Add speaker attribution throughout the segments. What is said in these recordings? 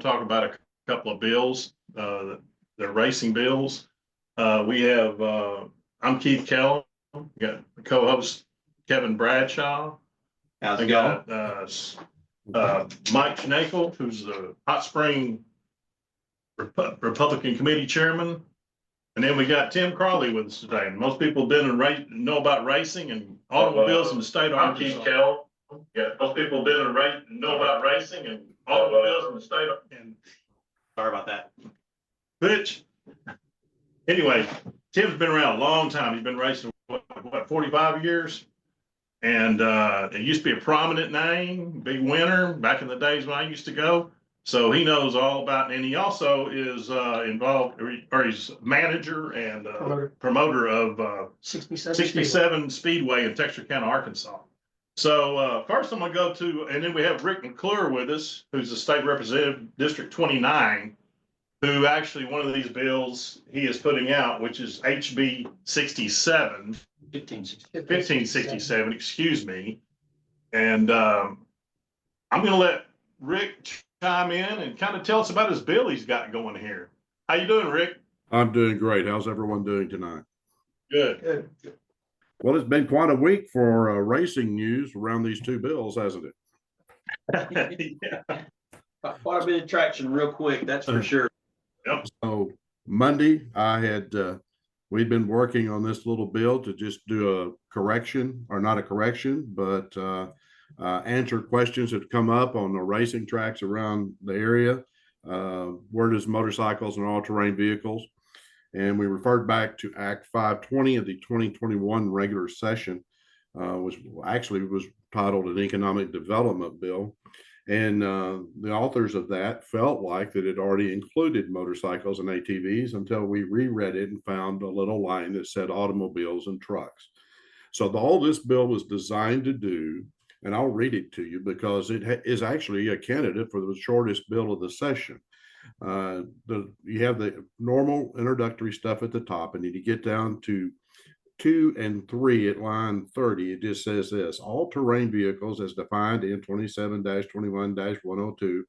Speaker 1: talk about a couple of bills, the racing bills. We have, I'm Keith Kellum, got co-host Kevin Bradshaw.
Speaker 2: How's it
Speaker 1: got Mike Schnakel, who's the Hot Spring Republican Committee Chairman. And then we got Tim Crawley with us today. And most people have been know about racing and automobiles in the state of Arkansas. I'm Keith Kellum. Yeah, most people have been know about racing and automobiles in the state of. And
Speaker 2: sorry about that.
Speaker 1: Bitch. Anyway, Tim's been around a long time. He's been racing what 45 years. And it used to be a prominent name, big winner back in the days when I used to go. So he knows all about, and he also is involved, or he's manager and promoter of 67 Speedway in Texarkana, Arkansas. So first I'm gonna go to, and then we have Rick McClure with us, who's the state representative, District 29, who actually one of these bills he is putting out, which is HB 1567, excuse me. And I'm gonna let Rick chime in and kind of tell us about his bill he's got going here. How you doing, Rick?
Speaker 3: I'm doing great. How's everyone doing tonight?
Speaker 1: Good.
Speaker 3: Well, it's been quite a week for racing news around these two bills, hasn't it?
Speaker 1: Yeah.
Speaker 2: Quite a bit of traction real quick, that's for sure.
Speaker 1: Yep.
Speaker 3: So Monday, we'd been working on this little bill to just do a correction, or not a correction, but answer questions that come up on the racing tracks around the area. Where does motorcycles and all-terrain vehicles? And we referred back to Act 520 of the 2021 regular session, which actually was titled an Economic Development Bill. And the authors of that felt like that it already included motorcycles and ATVs until we reread it and found a little line that said automobiles and trucks. So all this bill was designed to do, and I'll read it to you because it is actually a candidate for the shortest bill of the session. You have the normal introductory stuff at the top, and then you get down to 2 and 3 at line 30. It just says this: all-terrain vehicles as defined in 27-21-102,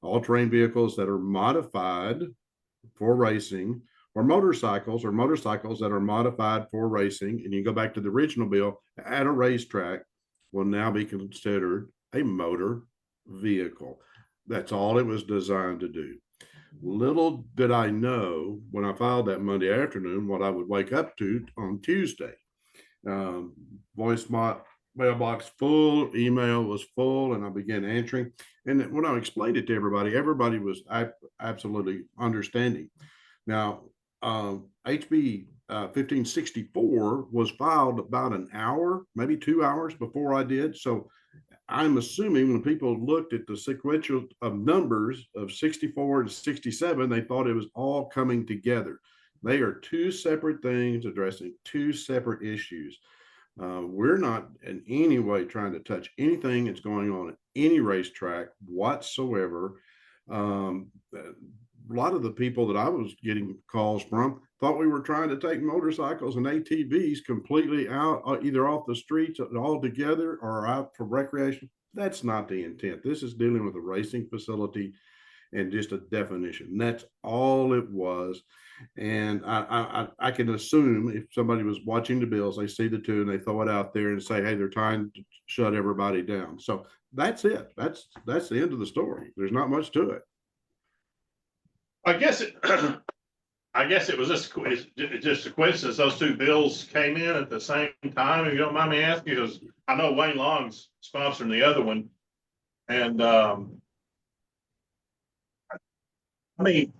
Speaker 3: all-terrain vehicles that are modified for racing, or motorcycles that are modified for racing, and you go back to the original bill, at a racetrack will now be considered a motor vehicle. That's all it was designed to do. Little did I know when I filed that Monday afternoon what I would wake up to on Tuesday. Voice mailbox full, email was full, and I began answering. And when I explained it to everybody was absolutely understanding. Now, HB 1564 was filed about an hour, maybe 2 hours before I did. So I'm assuming when people looked at the sequential of numbers of 64 to 67, they thought it was all coming together. They are two separate things addressing two separate issues. We're not in any way trying to touch anything that's going on at any racetrack whatsoever. A lot of the people that I was getting calls from thought we were trying to take motorcycles and ATVs completely out, either off the streets altogether or out for recreation. That's not the intent. This is dealing with a racing facility and just a definition. That's all it was. And I can assume if somebody was watching the bills, they see the two and they throw it out there and say, hey, they're trying to shut everybody down. So that's it. That's the end of the story. There's not much to it.
Speaker 1: I guess it was just a coincidence. Those two bills came in at the same time. If you don't mind me asking, because I know Wayne Long's sponsoring the other one, and I mean,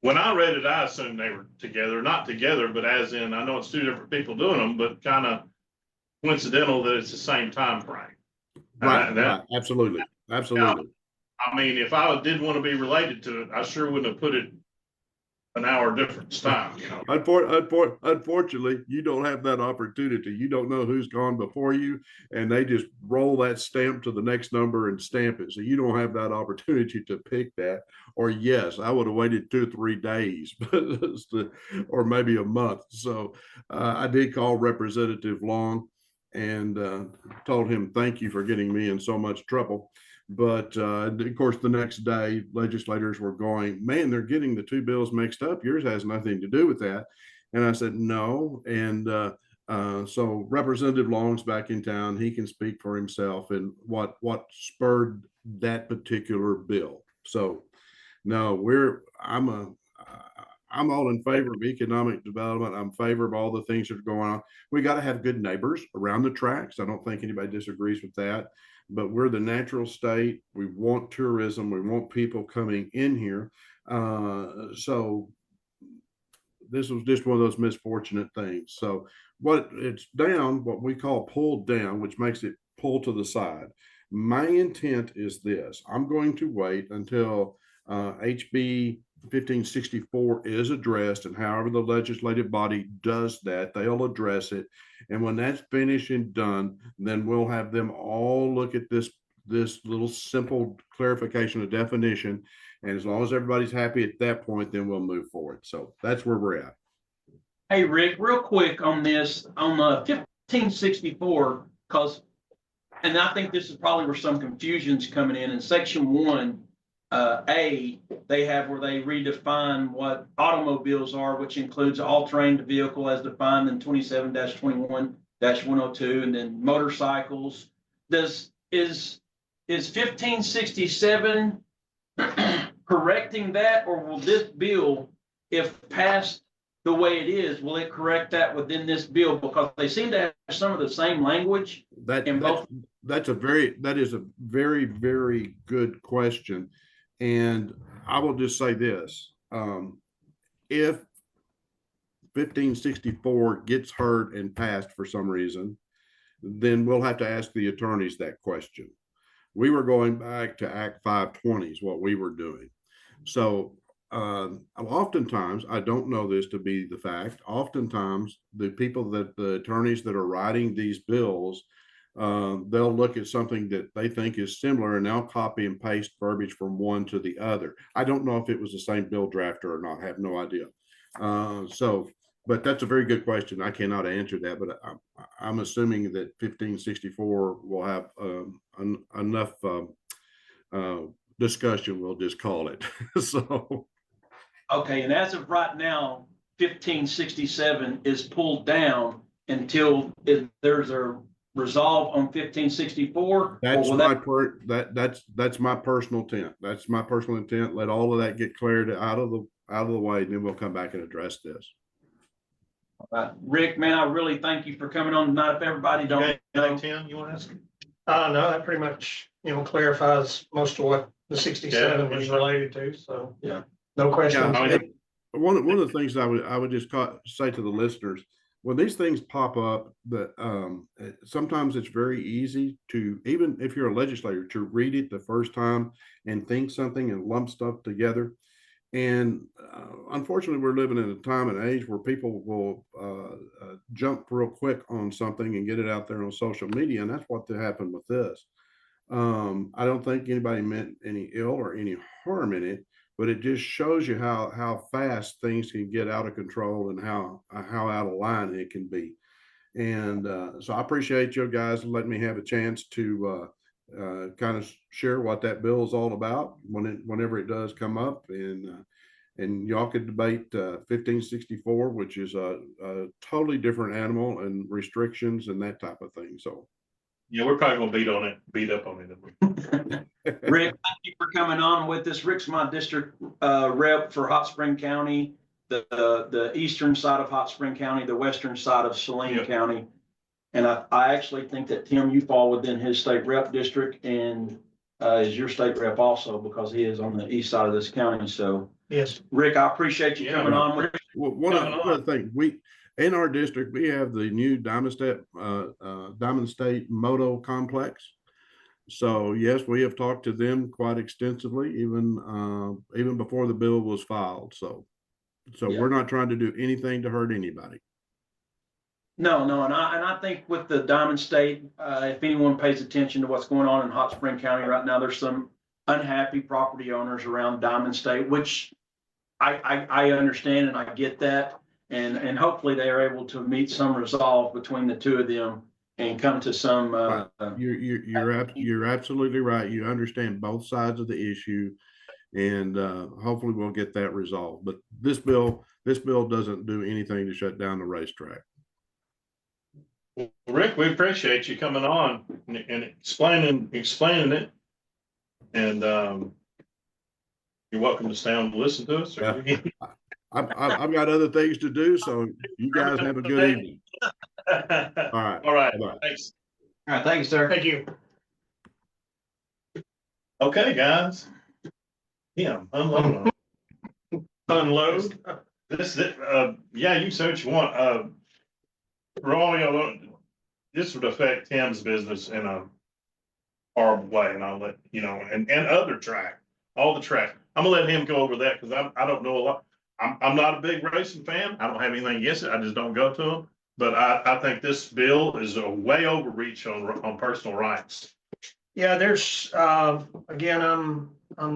Speaker 1: when I read it, I assumed they were together, not together, but as in I know it's two different people doing them, but kind of coincidental that it's the same time frame.
Speaker 3: Right. Absolutely.
Speaker 1: I mean, if I did want to be related to it, I sure wouldn't have put it an hour difference time. You know?
Speaker 3: Unfortunately, you don't have that opportunity. You don't know who's gone before you, and they just roll that stamp to the next number and stamp it. So you don't have that opportunity to pick that. Or yes, I would have waited 2 or 3 days, or maybe a month. So I did call Representative Long and told him thank you for getting me in so much trouble. But of course, the next day, legislators were going, man, they're getting the two bills mixed up. Yours has nothing to do with that. And I said, no. And so Representative Long's back in town. He can speak for himself and what spurred that particular bill. So no, I'm all in favor of economic development. I'm in favor of all the things that are going on. We got to have good neighbors around the tracks. I don't think anybody disagrees with that. But we're the natural state. We want tourism. We want people coming in here. So this was just one of those misfortunate things. So what it's down, what we call pulled down, which makes it pull to the side. My intent is this: I'm going to wait until HB 1564 is addressed, and however the legislative body does that, they'll address it. And when that's finished and done, then we'll have them all look at this little simple clarification of definition. And as long as everybody's happy at that point, then we'll move forward. So that's where we're at.
Speaker 2: Hey, Rick, real quick on this, on 1564, because, and I think this is probably where some confusion's coming in section 1A, they have where they redefine what automobiles are, which includes all-terrain vehicle as defined in 27-21-102, and then motorcycles. Is 1567 correcting that, or will this bill, if passed the way it is, will it correct that within this bill? Because they seem to have some of the same language.
Speaker 3: That is a very, very good question. And I will just say this, if 1564 gets heard and passed for some reason, then we'll have to ask the attorneys that question. We were going back to Act 520 is what we were doing. So oftentimes, I don't know this to be the fact, oftentimes the attorneys that are writing these bills, they'll look at something that they think is similar and they'll copy and paste verbiage from one to the other. I don't know if it was the same bill drafter or not. I have no idea. But that's a very good question. I cannot answer that, but I'm assuming that 1564 will have enough discussion, we'll just call it. So.
Speaker 2: Okay, and as of right now, 1567 is pulled down until there's a resolve on 1564.
Speaker 3: That's that's my personal intent. That's my personal intent. Let all of that get cleared out of the way, and then we'll come back and address this.
Speaker 2: Rick, man, I really thank you for coming on tonight. If everybody don't know,
Speaker 1: Tim, you want to ask?
Speaker 4: No, that pretty much, clarifies most of what the 67 was related to. So,
Speaker 2: yeah,
Speaker 4: no questions.
Speaker 3: Yeah, one of the things I would just say to the listeners, when these things pop up, that sometimes it's very easy to, even if you're a legislator, to read it the first time and think something and lump stuff together. And unfortunately, we're living in a time and age where people will jump real quick on something and get it out there on social media. And that's what happened with this. I don't think anybody meant any ill or any harm in it, but it just shows you how fast things can get out of control and how out of line it can be. And so I appreciate you guys letting me have a chance to kind of share what that bill is all about whenever it does come up, and y'all could debate 1564, which is a totally different animal and restrictions and that type of thing. So
Speaker 1: yeah, we're probably gonna beat up on it.
Speaker 2: Rick, thank you for coming on with us. Rick's my district rep for Hot Spring County, the eastern side of Hot Spring County, the western side of Saline County. And I actually think that, Tim, you fall within his state rep district and is your state rep also, because he is on the east side of this county. So,
Speaker 4: yes,
Speaker 2: Rick, I appreciate you coming on.
Speaker 3: Well, one other thing, in our district, we have the new Diamond State Moto Complex. So yes, we have talked to them quite extensively, even before the bill was filed. So we're not trying to do anything to hurt anybody.
Speaker 2: No, and I think with the Diamond State, if anyone pays attention to what's going on in Hot Spring County right now, there's some unhappy property owners around Diamond State, which I understand and I get that, and hopefully they are able to meet some resolve between the two of them and come to some,
Speaker 3: Right. You're absolutely right. You understand both sides of the issue, and hopefully we'll get that resolved. But this bill doesn't do anything to shut down the racetrack.
Speaker 1: Rick, we appreciate you coming on and explaining it. And you're welcome to stay on and listen to us.
Speaker 3: I've got other things to do, so you guys have a good evening. All right.
Speaker 1: All right.
Speaker 3: Bye-bye.
Speaker 1: Thanks.
Speaker 2: all right, thank you, sir.
Speaker 4: Thank you.
Speaker 1: Okay, guys. Yeah, unload.
Speaker 4: Unload.
Speaker 1: This, yeah, you say what you want. Roy, this would affect Tim's business in a horrible way, and I'll let you know, and other track, all the track. I'm gonna let him go over that because I don't know a lot. I'm not a big racing fan. I don't have anything against it. I just don't go to them. But I think this bill is a way overreach on personal rights.
Speaker 4: Yeah, there's, again, I'm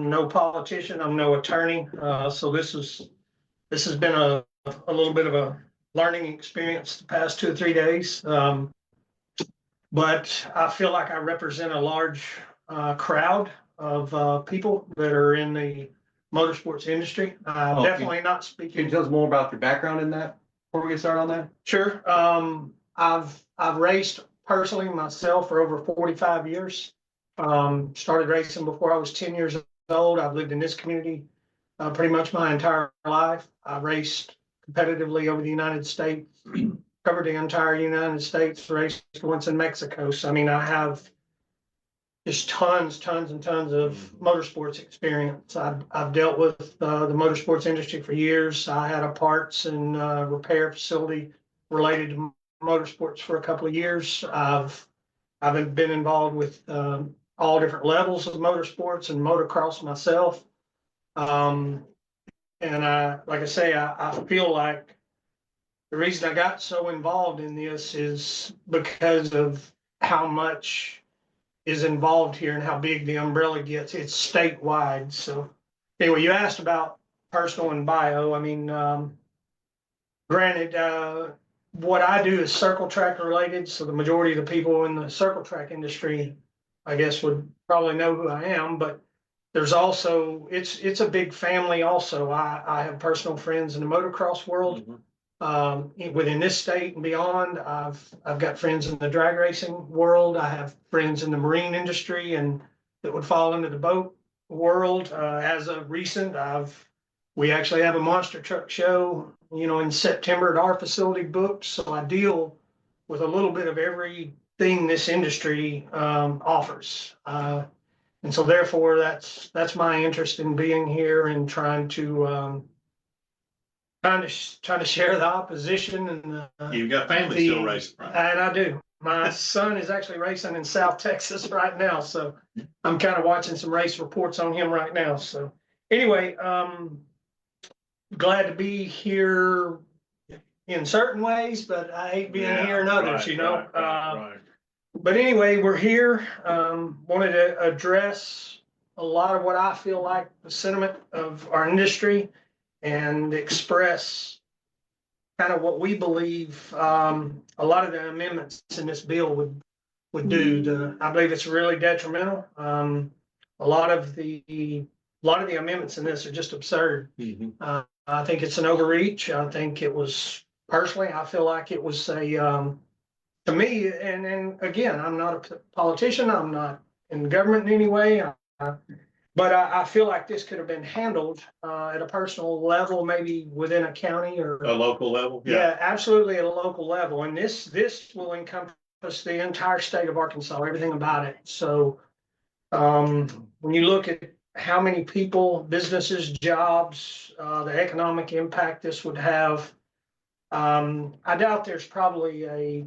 Speaker 4: no politician, I'm no attorney, so this has been a little bit of a learning experience the past 2 or 3 days. But I feel like I represent a large crowd of people that are in the motorsports industry. Definitely not
Speaker 5: Can you
Speaker 4: speaking.
Speaker 5: tell us more about your background in that before we get started on that?
Speaker 4: Sure. I've raced personally myself for over 45 years. Started racing before I was 10 years old. I've lived in this community pretty much my entire life. I raced competitively over the United States, covered the entire United States, raced once in Mexico. So, I mean, I have just tons and tons of motorsports experience. I've dealt with the motorsports industry for years. I had a parts and repair facility related to motorsports for a couple of years. I've been involved with all different levels of motorsports and motocross myself. And like I say, I feel like the reason I got so involved in this is because of how much is involved here and how big the umbrella gets. It's statewide. So anyway, you asked about personal and bio. I mean, granted, what I do is circle track related. So the majority of the people in the circle track industry, I guess, would probably know who I am, but there's also, it's a big family also. I have personal friends in the motocross world. Within this state and beyond. I've got friends in the drag racing world. I have friends in the marine industry and that would fall into the boat world. As of recent, we actually have a monster truck show, in September at our facility booked. So I deal with a little bit of everything this industry offers. And so therefore that's my interest in being here and trying to share the opposition and
Speaker 1: You've got family still racing, right?
Speaker 4: And I do. My son is actually racing in South Texas right now, so I'm kind of watching some race reports on him right now. So anyway, glad to be here in certain ways, but I hate being here in others,
Speaker 1: Right.
Speaker 4: But anyway, we're here. Wanted to address a lot of what I feel like the sentiment of our industry and express kind of what we believe a lot of the amendments in this bill would do. I believe it's really detrimental. A lot of the amendments in this are just absurd. I think it's an overreach. I think it was personally, I feel like it was to me, and again, I'm not a politician. I'm not in government in any way. But I feel like this could have been handled at a personal level, maybe within a county or
Speaker 1: A local level.
Speaker 4: yeah, absolutely at a local level. And this will encompass the entire state of Arkansas, everything about it. So when you look at how many people, businesses, jobs, the economic impact this would have, I doubt there's probably a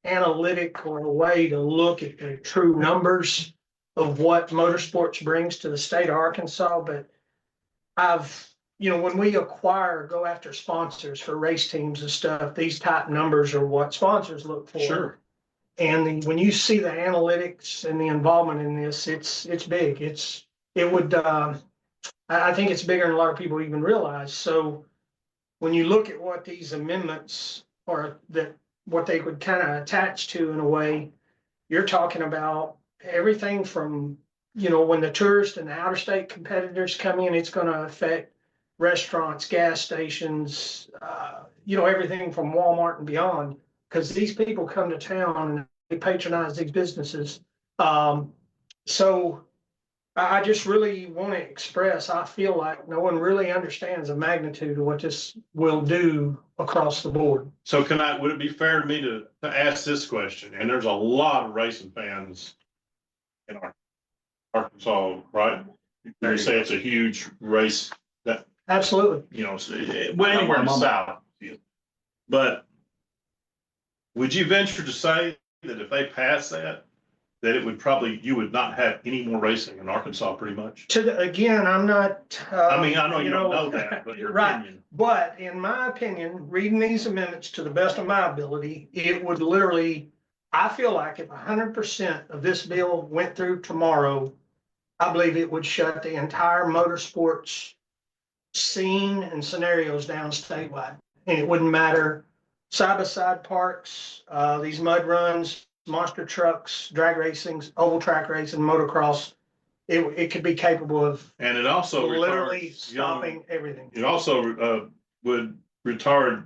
Speaker 4: analytic or a way to look at the true numbers of what motorsports brings to the state of Arkansas. But when we go after sponsors for race teams and stuff, these type numbers are what sponsors look for.
Speaker 1: Sure.
Speaker 4: And when you see the analytics and the involvement in this, it's big. I think it's bigger than a lot of people even realize. So when you look at what these amendments are that what they would kind of attach to in a way. You're talking about everything from, when the tourist and the outer state competitors come in, it's going to affect restaurants, gas stations, everything from Walmart and beyond, because these people come to town and they patronize these businesses. So I just really want to express, I feel like no one really understands the magnitude of what this will do across the board.
Speaker 1: So would it be fair to me to ask this question? And there's a lot of racing fans in Arkansas, right? They say it's a huge race that,
Speaker 4: Absolutely.
Speaker 1: anywhere in the South. But would you venture to say that if they pass that it would you would not have any more racing in Arkansas pretty much?
Speaker 4: Again, I'm not.
Speaker 1: I know you don't know that, but your
Speaker 4: right.
Speaker 1: opinion.
Speaker 4: But in my opinion, reading these amendments to the best of my ability, it would literally, I feel like if 100% of this bill went through tomorrow, I believe it would shut the entire motorsports scene and scenarios down statewide. And it wouldn't matter side-by-side parks, these mud runs, monster trucks, drag racings, oval track racing, motocross. It could be capable of,
Speaker 1: and it also
Speaker 4: literally stopping everything.
Speaker 1: It also would retard,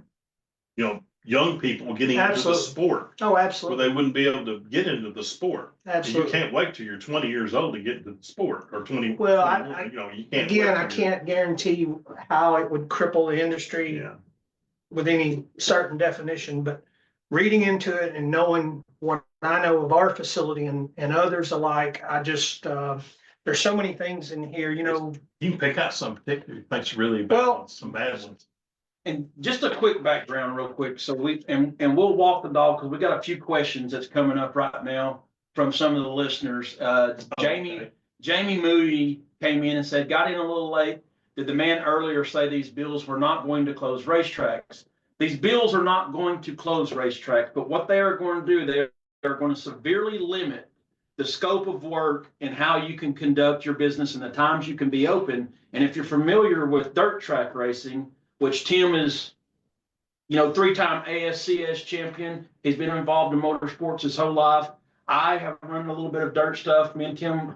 Speaker 1: young people getting into the sport.
Speaker 4: Oh,
Speaker 1: Where
Speaker 4: absolutely.
Speaker 1: they wouldn't be able to get into the sport.
Speaker 4: Absolutely.
Speaker 1: You can't wait till you're 20 years old to get into the sport, or 20.
Speaker 4: Well,
Speaker 1: 21, you can't.
Speaker 4: Again, I can't guarantee how it would cripple the industry with any certain definition, but reading into it and knowing what I know of our facility and others alike, I just, there's so many things in here,
Speaker 1: You can pick out some particular things really bad, some bad ones.
Speaker 2: And just a quick background real quick. So we'll walk the dog because we got a few questions that's coming up right now from some of the listeners. Jamie Moody came in and said, got in a little late. Did the man earlier say these bills were not going to close racetracks? These bills are not going to close racetracks, but what they are going to do, they are going to severely limit the scope of work and how you can conduct your business and the times you can be open. And if you're familiar with dirt track racing, which Tim is, 3-time ASCS champion. He's been involved in motorsports his whole life. I have run a little bit of dirt stuff. Me and Tim,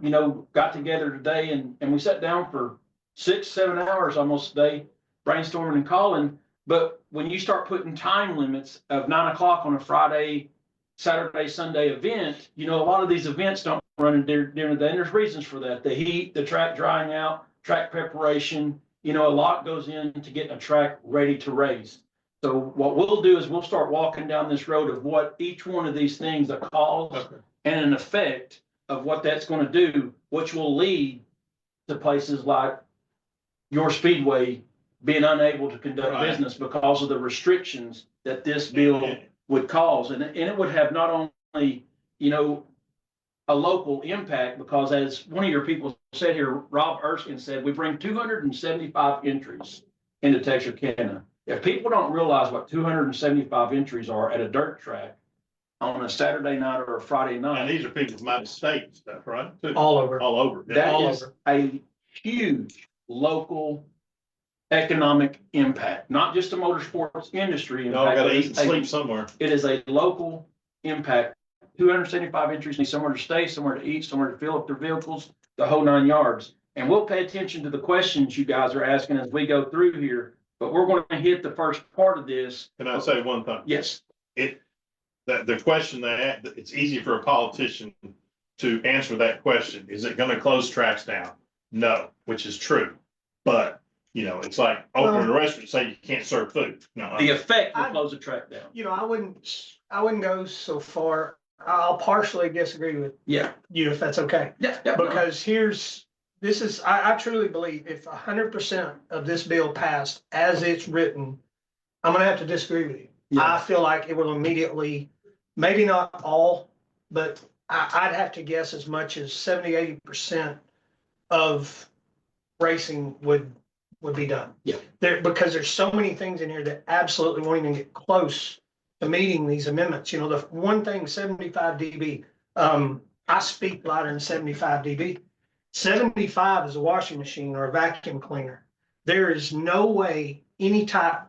Speaker 2: got together today and we sat down for 6-7 hours almost a day, brainstorming and calling. But when you start putting time limits of 9 o'clock on a Friday, Saturday, Sunday event, a lot of these events don't run during the day. And there's reasons for that. The heat, the track drying out, track preparation, a lot goes into getting a track ready to race. So what we'll do is we'll start walking down this road of what each one of these things, a cause and an effect of what that's going to do, which will lead to places like your speedway being unable to conduct business because of the restrictions that this bill would cause. And it would have not only, a local impact, because as one of your people said here, Rob Erskine said, we bring 275 entries into Texarkana. If people don't realize what 275 entries are at a dirt track on a Saturday night or a Friday night.
Speaker 1: And these are people from out of state and stuff, right?
Speaker 4: All over.
Speaker 1: All over.
Speaker 2: That is a huge local economic impact, not just the motorsports industry.
Speaker 1: You all got to eat and sleep somewhere.
Speaker 2: It is a local impact. 275 entries need somewhere to stay, somewhere to eat, somewhere to fill up their vehicles, the whole 9 yards. And we'll pay attention to the questions you guys are asking as we go through here, but we're going to hit the first part of this.
Speaker 1: Can I say one thing?
Speaker 2: Yes.
Speaker 1: The question that it's easy for a politician to answer that question. Is it going to close tracks down? No, which is true. But, it's like opening a restaurant, say you can't serve food. No,
Speaker 2: the effect will close a track down.
Speaker 4: I wouldn't go so far. I'll partially disagree with you if that's okay.
Speaker 2: Yeah.
Speaker 4: Because I truly believe if 100% of this bill passed as it's written, I'm going to have to disagree with you. Yeah. I feel like it will immediately, maybe not all, but I'd have to guess as much as 70-80% of racing would be done.
Speaker 2: Yeah.
Speaker 4: Because there's so many things in here that absolutely won't even get close to meeting these amendments. The one thing, 75 dB, I speak louder than 75 dB. 75 is a washing machine or a vacuum cleaner. There is no way 75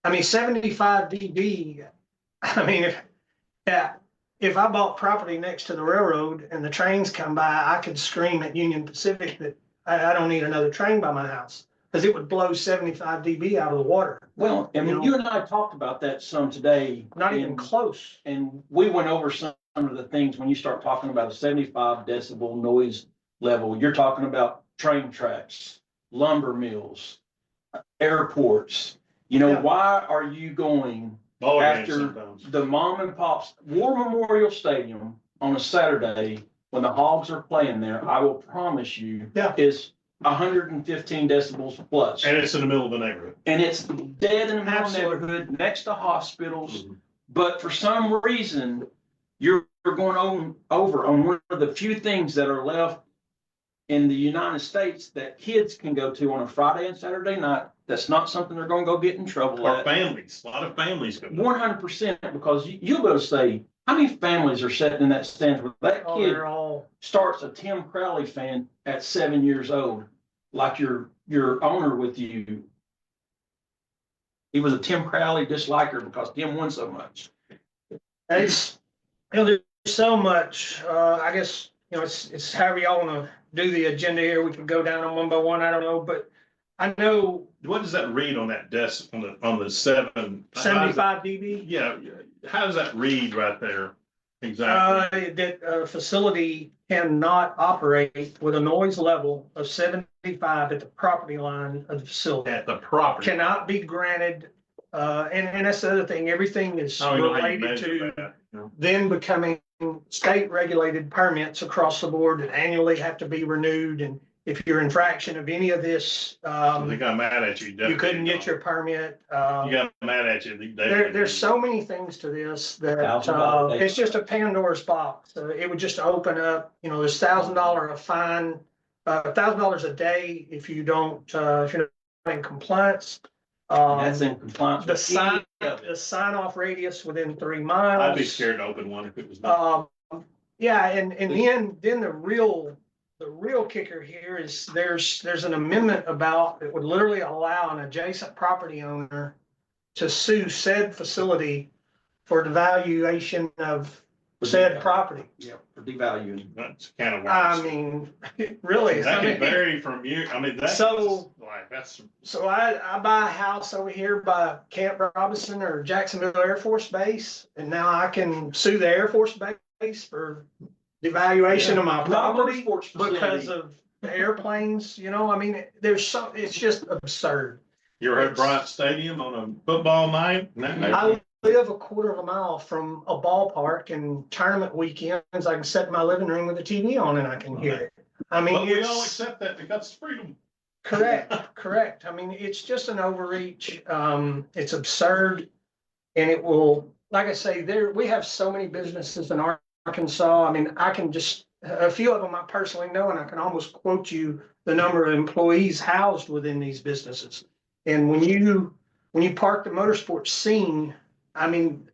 Speaker 4: dB, I mean, if I bought property next to the railroad and the trains come by, I could scream at Union Pacific that I don't need another train by my house, because it would blow 75 dB out of the water.
Speaker 2: Well, I
Speaker 4: You
Speaker 2: mean,
Speaker 4: know.
Speaker 2: you and I talked about that some today.
Speaker 4: Not even
Speaker 2: and-
Speaker 4: close.
Speaker 2: And we went over some of the things when you start talking about a 75 decibel noise level, you're talking about train tracks, lumber mills, airports. You know,
Speaker 4: Yeah.
Speaker 2: why are you going
Speaker 1: Ball games
Speaker 2: after
Speaker 1: sometimes.
Speaker 2: the mom and pop's War Memorial Stadium on a Saturday when the Hogs are playing there? I will promise you,
Speaker 4: Yeah.
Speaker 2: is 115 decibels plus.
Speaker 1: And it's in the middle of the neighborhood.
Speaker 2: And it's dead in the middle of the
Speaker 4: Absolutely.
Speaker 2: neighborhood, next to hospitals.
Speaker 1: Mhm.
Speaker 2: But for some reason, you're going over on one of the few things that are left in the United States that kids can go to on a Friday and Saturday night. That's not something they're gonna go get in trouble
Speaker 1: Or
Speaker 2: at.
Speaker 1: families, a lot of families go.
Speaker 2: 100%, because you'll go say, how many families are sitting in that stands where that
Speaker 4: Oh,
Speaker 2: kid
Speaker 4: they're all,
Speaker 2: starts a Tim Crawley fan at 7 years old, like your owner with you. He was a Tim Crawley disliker because Tim won so much.
Speaker 4: it's, there's so much, I guess, it's however y'all wanna do the agenda here. We can go down them one by one, I don't know, but I know
Speaker 1: What does that read on that desk on the 7?
Speaker 4: 75 dB.
Speaker 1: Yeah, how does that read right there? Exactly.
Speaker 4: That a facility cannot operate with a noise level of 75 at the property line of the facility.
Speaker 1: At the property.
Speaker 4: Cannot be granted, and that's the other thing, everything is
Speaker 1: I don't even know how you
Speaker 4: related
Speaker 1: measure
Speaker 4: to
Speaker 1: that, you know?
Speaker 4: then becoming state regulated permits across the board that annually have to be renewed. And if you're infraction of any of this,
Speaker 1: So they got mad at you.
Speaker 4: you
Speaker 1: definitely
Speaker 4: couldn't get
Speaker 1: don't.
Speaker 4: your permit.
Speaker 1: You got mad at you.
Speaker 4: There's so many things to this that,
Speaker 2: $1,000
Speaker 4: it's just a Pandora's box. It would just open up, there's $1,000 a fine, $1,000 a day if you don't, if you're not in compliance.
Speaker 2: That's in compliance
Speaker 4: The
Speaker 2: with
Speaker 4: sign,
Speaker 2: any of it.
Speaker 4: the sign off radius within 3 miles.
Speaker 1: I'd be scared to open one if it was. not.
Speaker 4: Yeah, and then the real kicker here is there's an amendment about that would literally allow an adjacent property owner to sue said facility for the valuation of said property.
Speaker 2: Yeah, for devaluing.
Speaker 1: That's kind of.
Speaker 4: I mean, really.
Speaker 1: That
Speaker 4: I
Speaker 1: can
Speaker 4: mean,
Speaker 1: vary from you. I mean, that's
Speaker 4: So-
Speaker 1: like, that's.
Speaker 4: so I buy a house over here by Camp Robinson or Jacksonville Air Force Base, and now I can sue the Air Force Base for devaluation of my
Speaker 2: Not a
Speaker 4: property
Speaker 2: motorsports facility.
Speaker 4: because of the airplanes, I mean, it's just absurd.
Speaker 1: You ever heard Bryant Stadium on a football night?
Speaker 4: I live a quarter of a mile from a ballpark, and tournament weekends, I can sit in my living room with the TV on and I can hear it. I mean,
Speaker 1: But we all
Speaker 4: it's
Speaker 1: accept that because it's freedom.
Speaker 4: correct. I mean, it's just an overreach. It's absurd. And it will, like I say, we have so many businesses in Arkansas. I mean, I can just, a few of them I personally know, and I can almost quote you the number of employees housed within these businesses. And when you park the motorsports scene, I mean,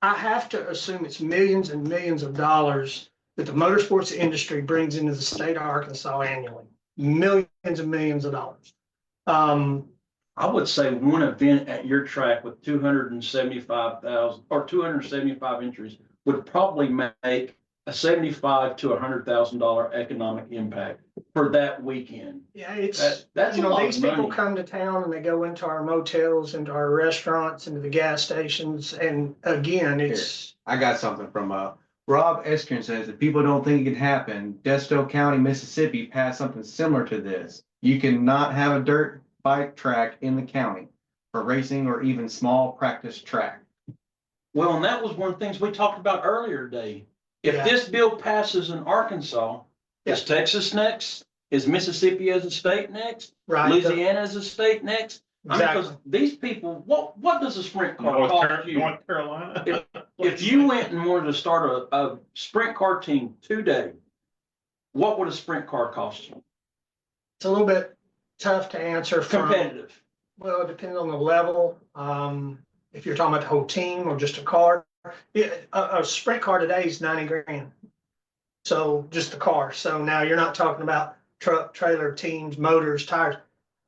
Speaker 4: I have to assume it's millions and millions of dollars that the motorsports industry brings into the state of Arkansas annually. Millions and millions of dollars.
Speaker 2: I would say one event at your track with 275,000 or 275 entries would probably make a $75,000 to $100,000 economic impact for that weekend.
Speaker 4: Yeah, it's,
Speaker 2: That's a lot
Speaker 4: these
Speaker 2: of
Speaker 4: people
Speaker 2: money.
Speaker 4: come to town and they go into our motels, into our restaurants, into the gas stations. And again, it's,
Speaker 5: I got something from, Rob Estrin says that people don't think it can happen. Desto County, Mississippi passed something similar to this. You cannot have a dirt bike track in the county for racing or even small practice track.
Speaker 2: Well, and that was one of the things we talked about earlier today. If
Speaker 4: Yeah.
Speaker 2: this bill passes in Arkansas, is Texas next? Is Mississippi as a state next?
Speaker 4: right.
Speaker 2: Louisiana as a state next? I mean,
Speaker 4: Exactly.
Speaker 2: because these people, what does a sprint car cost you?
Speaker 1: North Carolina.
Speaker 2: If you went and wanted to start a sprint car team today, what would a sprint car cost you?
Speaker 4: It's a little bit tough to answer from,
Speaker 2: Competitive.
Speaker 4: well, it depends on the level. If you're talking about the whole team or just a car, a sprint car today is 90 grand. So just the car. So now you're not talking about truck, trailer, teams, motors, tires.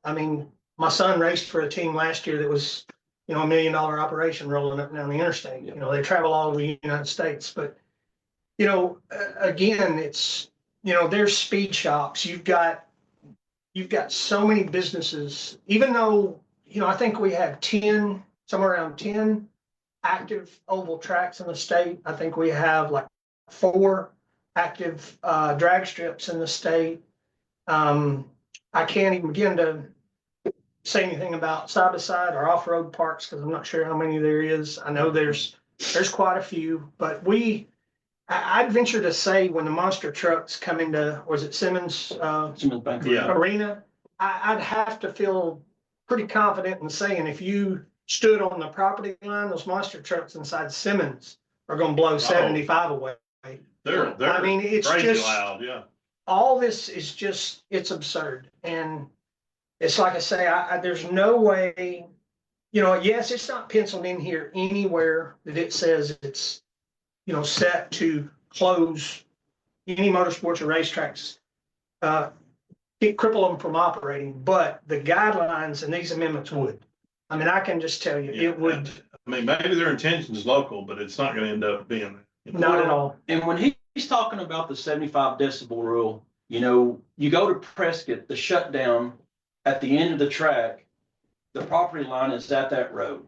Speaker 4: I mean, my son raced for a team last year that was you know, $1 million operation rolling up and down the interstate. You know, they travel all over the United States, but, you know, again, it's, you know, there's speed shops. You've got so many businesses, even though, you know, I think we have 10, somewhere around 10 active oval tracks in the state. I think we have like 4 active drag strips in the state. I can't even begin to say anything about side by side or off-road parks because I'm not sure how many there is. I know there's quite a few, but I'd venture to say when the monster trucks come into, was it Simmons
Speaker 2: Bank.
Speaker 1: Yeah.
Speaker 4: Arena, I'd have to feel pretty confident in saying if you stood on the property line, those monster trucks inside Simmons are going to blow 75 away.
Speaker 1: They're
Speaker 4: I mean, it's
Speaker 1: crazy
Speaker 4: just
Speaker 1: loud, yeah.
Speaker 4: all this is just, it's absurd. And it's like I say, there's no way, you know, yes, it's not penciled in here anywhere that it says it's, you know, set to close any motorsports or racetracks, cripple them from operating, but the guidelines and these amendments would. I mean, I can just tell you,
Speaker 1: Yeah.
Speaker 4: it would.
Speaker 1: I mean, maybe their intention is local, but it's not gonna end up being.
Speaker 4: Not at all.
Speaker 2: And when he's talking about the 75 decibel rule, you know, you go to Prescott, the shutdown at the end of the track, the property line is at that road.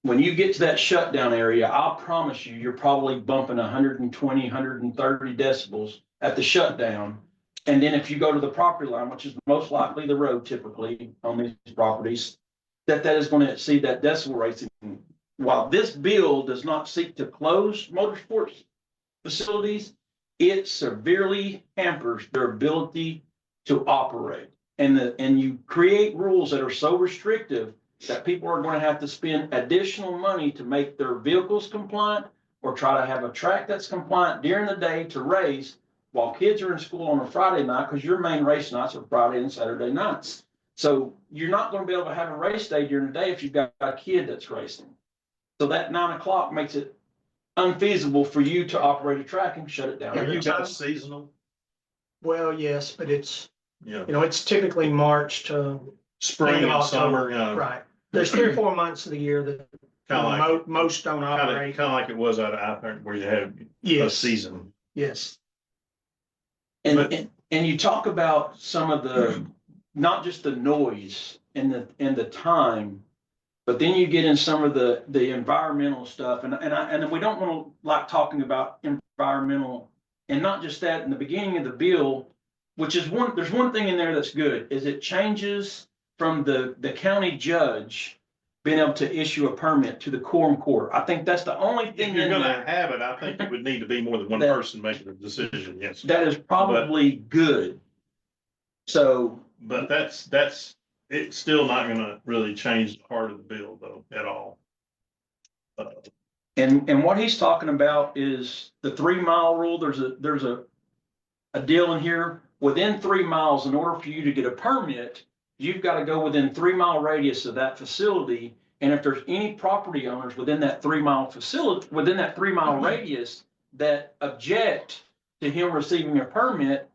Speaker 2: When you get to that shutdown area, I'll promise you, you're probably bumping 120, 130 decibels at the shutdown. And then if you go to the property line, which is most likely the road typically on these properties, that is going to exceed that decibel rating. While this bill does not seek to close motorsports facilities, it severely hampers their ability to operate. And you create rules that are so restrictive that people are going to have to spend additional money to make their vehicles compliant or try to have a track that's compliant during the day to race while kids are in school on a Friday night, because your main race nights are Friday and Saturday nights. So you're not going to be able to have a race day during the day if you've got a kid that's racing. So that 9 o'clock makes it unfeasible for you to operate a track and shut it down.
Speaker 1: Are you guys seasonal?
Speaker 4: Well, yes, but it's,
Speaker 1: Yeah.
Speaker 4: you know, it's typically March to
Speaker 1: Spring
Speaker 4: end of
Speaker 1: and
Speaker 4: October.
Speaker 1: summer, yeah.
Speaker 4: Right. There's 3 or 4 months of the year that
Speaker 1: Kind of like,
Speaker 4: most don't operate.
Speaker 1: kind of like it was out there where you have a
Speaker 4: Yes,
Speaker 1: season.
Speaker 4: yes.
Speaker 2: And you talk about some of the, not just the noise and the time, but then you get in some of the environmental stuff. And we don't want to like talking about environmental, and not just that. In the beginning of the bill, which is there's one thing in there that's good, is it changes from the county judge being able to issue a permit to the quorum court. I think that's the only thing
Speaker 1: If you're
Speaker 2: in
Speaker 1: gonna
Speaker 2: there
Speaker 1: have it, I think it would need to be more than one person making a decision, yes.
Speaker 2: that is probably good. So,
Speaker 1: But it's still not gonna really change the heart of the bill though, at all.
Speaker 2: and what he's talking about is the 3 mile rule. There's a deal in here within 3 miles. In order for you to get a permit, you've got to go within 3 mile radius of that facility. And if there's any property owners within that 3 mile facility, within that 3 mile radius that object to him receiving a permit,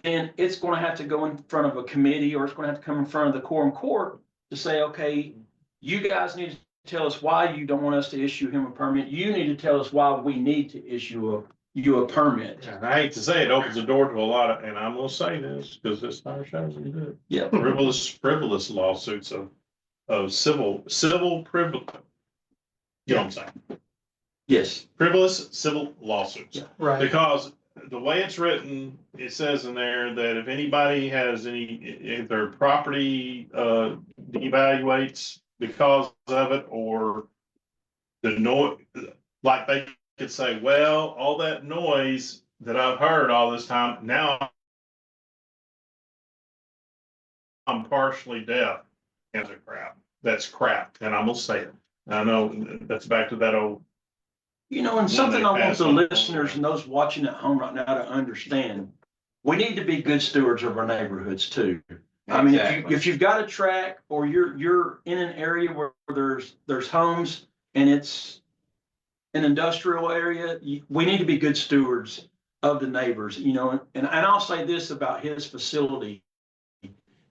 Speaker 2: then it's going to have to go in front of a committee, or it's going to have to come in front of the quorum court to say, okay, you guys need to tell us why you don't want us to issue him a permit. You need to tell us why we need to issue you a permit.
Speaker 1: And I hate to say it opens the door to a lot of, and I'm gonna say this because it's our shows we do.
Speaker 2: Yeah.
Speaker 1: Frivolous lawsuits of civil privilege. You know what I'm saying?
Speaker 2: Yes.
Speaker 1: Frivolous civil lawsuits.
Speaker 2: Yeah.
Speaker 4: Right.
Speaker 1: Because the way it's written, it says in there that if anybody has if their property devaluates because of it, or the noise, like they could say, well, all that noise that I've heard all this time, now I'm partially deaf. That's crap. That's crap. And I'm gonna say it. I know that's back to that old.
Speaker 2: You know, and something I want the listeners and those watching at home right now to understand, we need to be good stewards of our neighborhoods too. I mean, if you've got a track, or you're in an area where there's homes and it's an industrial area, we need to be good stewards of the neighbors, you know. And I'll say this about his facility,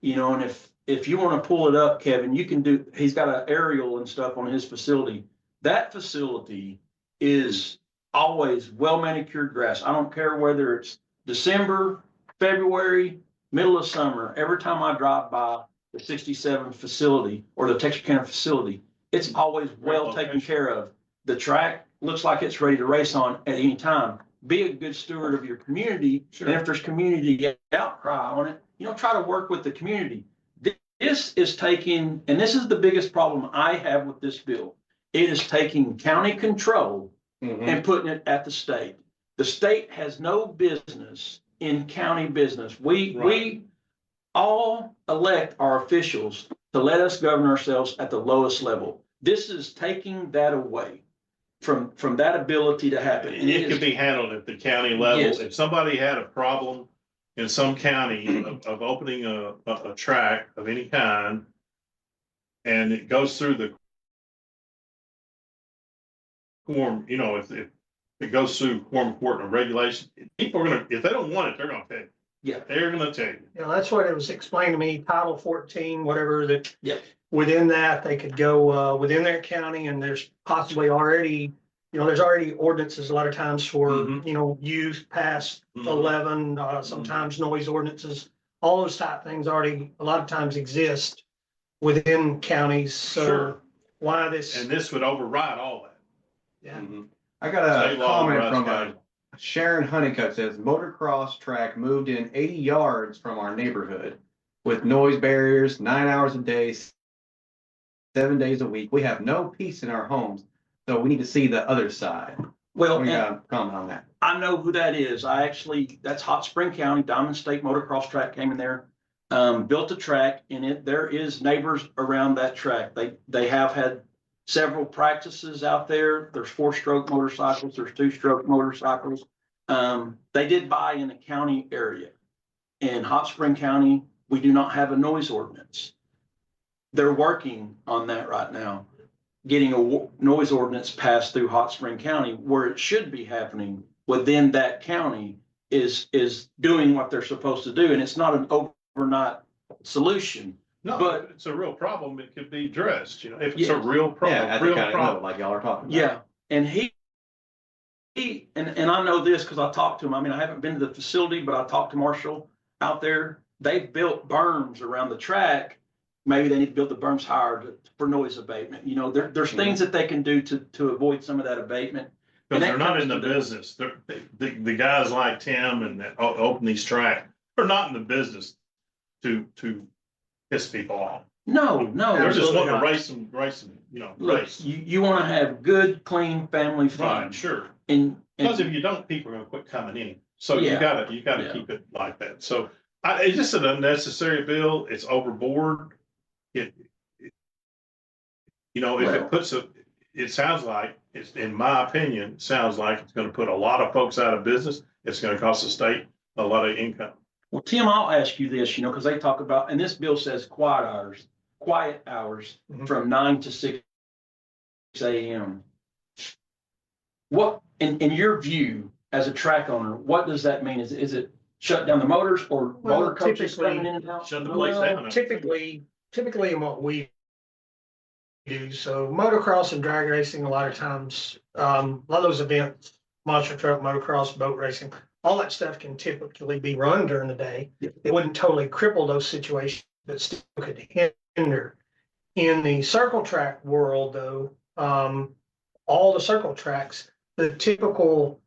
Speaker 2: you know, and if you want to pull it up, Kevin, you can do, he's got an aerial and stuff on his facility. That facility is always well manicured grass. I don't care whether it's December, February, middle of summer. Every time I drive by the 67 facility or the Texarkana facility, it's always well taken care of. The track looks like it's ready to race on at any time. Be a good steward of your community.
Speaker 1: Sure.
Speaker 2: And if there's community outcry on it, try to work with the community. This is taking, and this is the biggest problem I have with this bill. It is taking county control and putting it at the state. The state has no business in county business. We all elect our officials to let us govern ourselves at the lowest level. This is taking that away from that ability to happen.
Speaker 1: And it could be handled at the county level.
Speaker 2: Yes.
Speaker 1: If somebody had a problem in some county of opening a track of any kind, and it goes through the quorum, if it goes through quorum court and regulation, people are gonna, if they don't want it, they're gonna tell you.
Speaker 2: Yeah.
Speaker 1: They're gonna tell you.
Speaker 4: That's what it was explained to me, Title 14, whatever that.
Speaker 2: Yeah.
Speaker 4: Within that, they could go, within their county, and there's possibly already, there's already ordinances a lot of times for,
Speaker 1: Mhm.
Speaker 4: youth past
Speaker 1: Mhm.
Speaker 4: 11, sometimes noise ordinances. All those type things already, a lot of times exist within counties, so
Speaker 1: Sure.
Speaker 4: why this?
Speaker 1: And this would override all that.
Speaker 4: Yeah.
Speaker 5: I got a
Speaker 1: State law
Speaker 5: comment
Speaker 1: overrides
Speaker 5: from
Speaker 1: county.
Speaker 5: Sharon Honeycutt says motocross track moved in 80 yards from our neighborhood with noise barriers, 9 hours a day, 7 days a week. We have no peace in our homes, so we need to see the other side.
Speaker 2: Well,
Speaker 5: We
Speaker 2: and
Speaker 5: got a comment on that.
Speaker 2: I know who that is. That's Hot Spring County, Diamond State Motocross Track came in there, built a track, and there is neighbors around that track. They have had several practices out there. There's 4-stroke motorcycles, there's 2-stroke motorcycles. They did buy in a county area. In Hot Spring County, we do not have a noise ordinance. They're working on that right now, getting a noise ordinance passed through Hot Spring County, where it should be happening within that county is doing what they're supposed to do. And it's not an overnight solution.
Speaker 1: No,
Speaker 2: But-
Speaker 1: but it's a real problem. It could be addressed, if it's
Speaker 2: Yes.
Speaker 1: a real
Speaker 5: Yeah,
Speaker 1: problem,
Speaker 5: at the
Speaker 1: real
Speaker 5: county level,
Speaker 1: problem.
Speaker 5: like y'all are talking about.
Speaker 2: Yeah, and and I know this because I talked to him. I mean, I haven't been to the facility, but I talked to Marshall out there. They've built berms around the track. Maybe they need to build the berms higher for noise abatement. There's things that they can do to avoid some of that abatement.
Speaker 1: Because
Speaker 2: And
Speaker 1: they're
Speaker 2: that
Speaker 1: not
Speaker 2: comes
Speaker 1: in the
Speaker 2: to the-
Speaker 1: business. The guys like Tim and that open these tracks are not in the business to piss people off.
Speaker 2: No,
Speaker 1: They're just
Speaker 4: Absolutely
Speaker 1: wanting to
Speaker 4: not.
Speaker 1: race,
Speaker 2: Look,
Speaker 1: race.
Speaker 2: you want to have good, clean family fun.
Speaker 1: Right, sure.
Speaker 2: And
Speaker 1: Because if you don't, people are gonna quit coming in. So you
Speaker 2: Yeah.
Speaker 1: gotta
Speaker 2: Yeah.
Speaker 1: keep it like that. So it's just an unnecessary bill. It's overboard. If
Speaker 2: Well-
Speaker 1: it puts it sounds like, in my opinion, sounds like it's gonna put a lot of folks out of business. It's gonna cost the state a lot of income.
Speaker 2: well, Tim, I'll ask you this, because they talk about, and this bill says quiet hours
Speaker 1: Mhm.
Speaker 2: from 9 to 6 a.m. What, in your view, as a track owner, what does that mean? Is it shut down the motors or
Speaker 4: Well,
Speaker 2: motor coaches
Speaker 4: typically-
Speaker 2: coming in and out?
Speaker 1: Shut the place
Speaker 4: Well,
Speaker 1: down.
Speaker 4: typically in what we do, so motocross and drag racing, a lot of times, a lot of those events, monster truck, motocross, boat racing, all that stuff can typically be run during the day. It wouldn't totally cripple those situations, but still could hinder. In the circle track world, though, all the circle tracks, the typical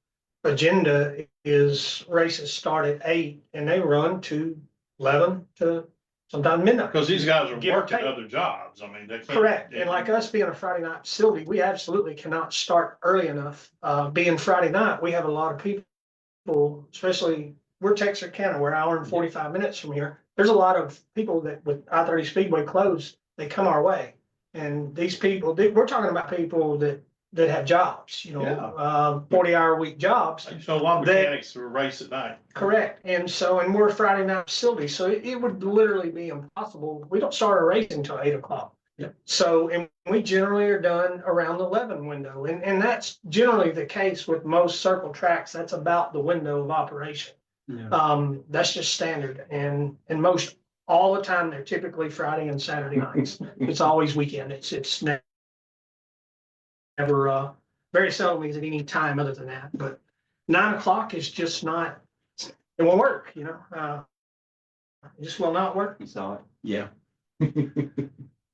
Speaker 4: agenda is races start at 8 and they run to 11 to sometimes midnight.
Speaker 1: Because these guys are
Speaker 4: Give or
Speaker 1: working
Speaker 4: take.
Speaker 1: other jobs. I mean, they can't.
Speaker 4: Correct. And like us being a Friday night facility, we absolutely cannot start early enough. Being Friday night, we have a lot of people, especially we're Texarkana, we're an hour and 45 minutes from here. There's a lot of people that with I-30 Speedway closed, they come our way. And these people, we're talking about people that have jobs, 40-hour-a-week jobs.
Speaker 1: I just know a lot of
Speaker 4: They-
Speaker 1: mechanics who race at night.
Speaker 4: Correct. And we're a Friday night facility, so it would literally be impossible. We don't start our racing until 8 o'clock.
Speaker 2: Yep.
Speaker 4: So, and we generally are done around the 11 window. And that's generally the case with most circle tracks. That's about the window of operation.
Speaker 2: Yeah.
Speaker 4: That's just standard. And most all the time. They're typically Friday and Saturday nights. It's always weekend. It's never, very seldom is at any time other than that, but 9 o'clock is just not, it won't work, you know, it just will not work.
Speaker 5: You saw
Speaker 2: Yeah.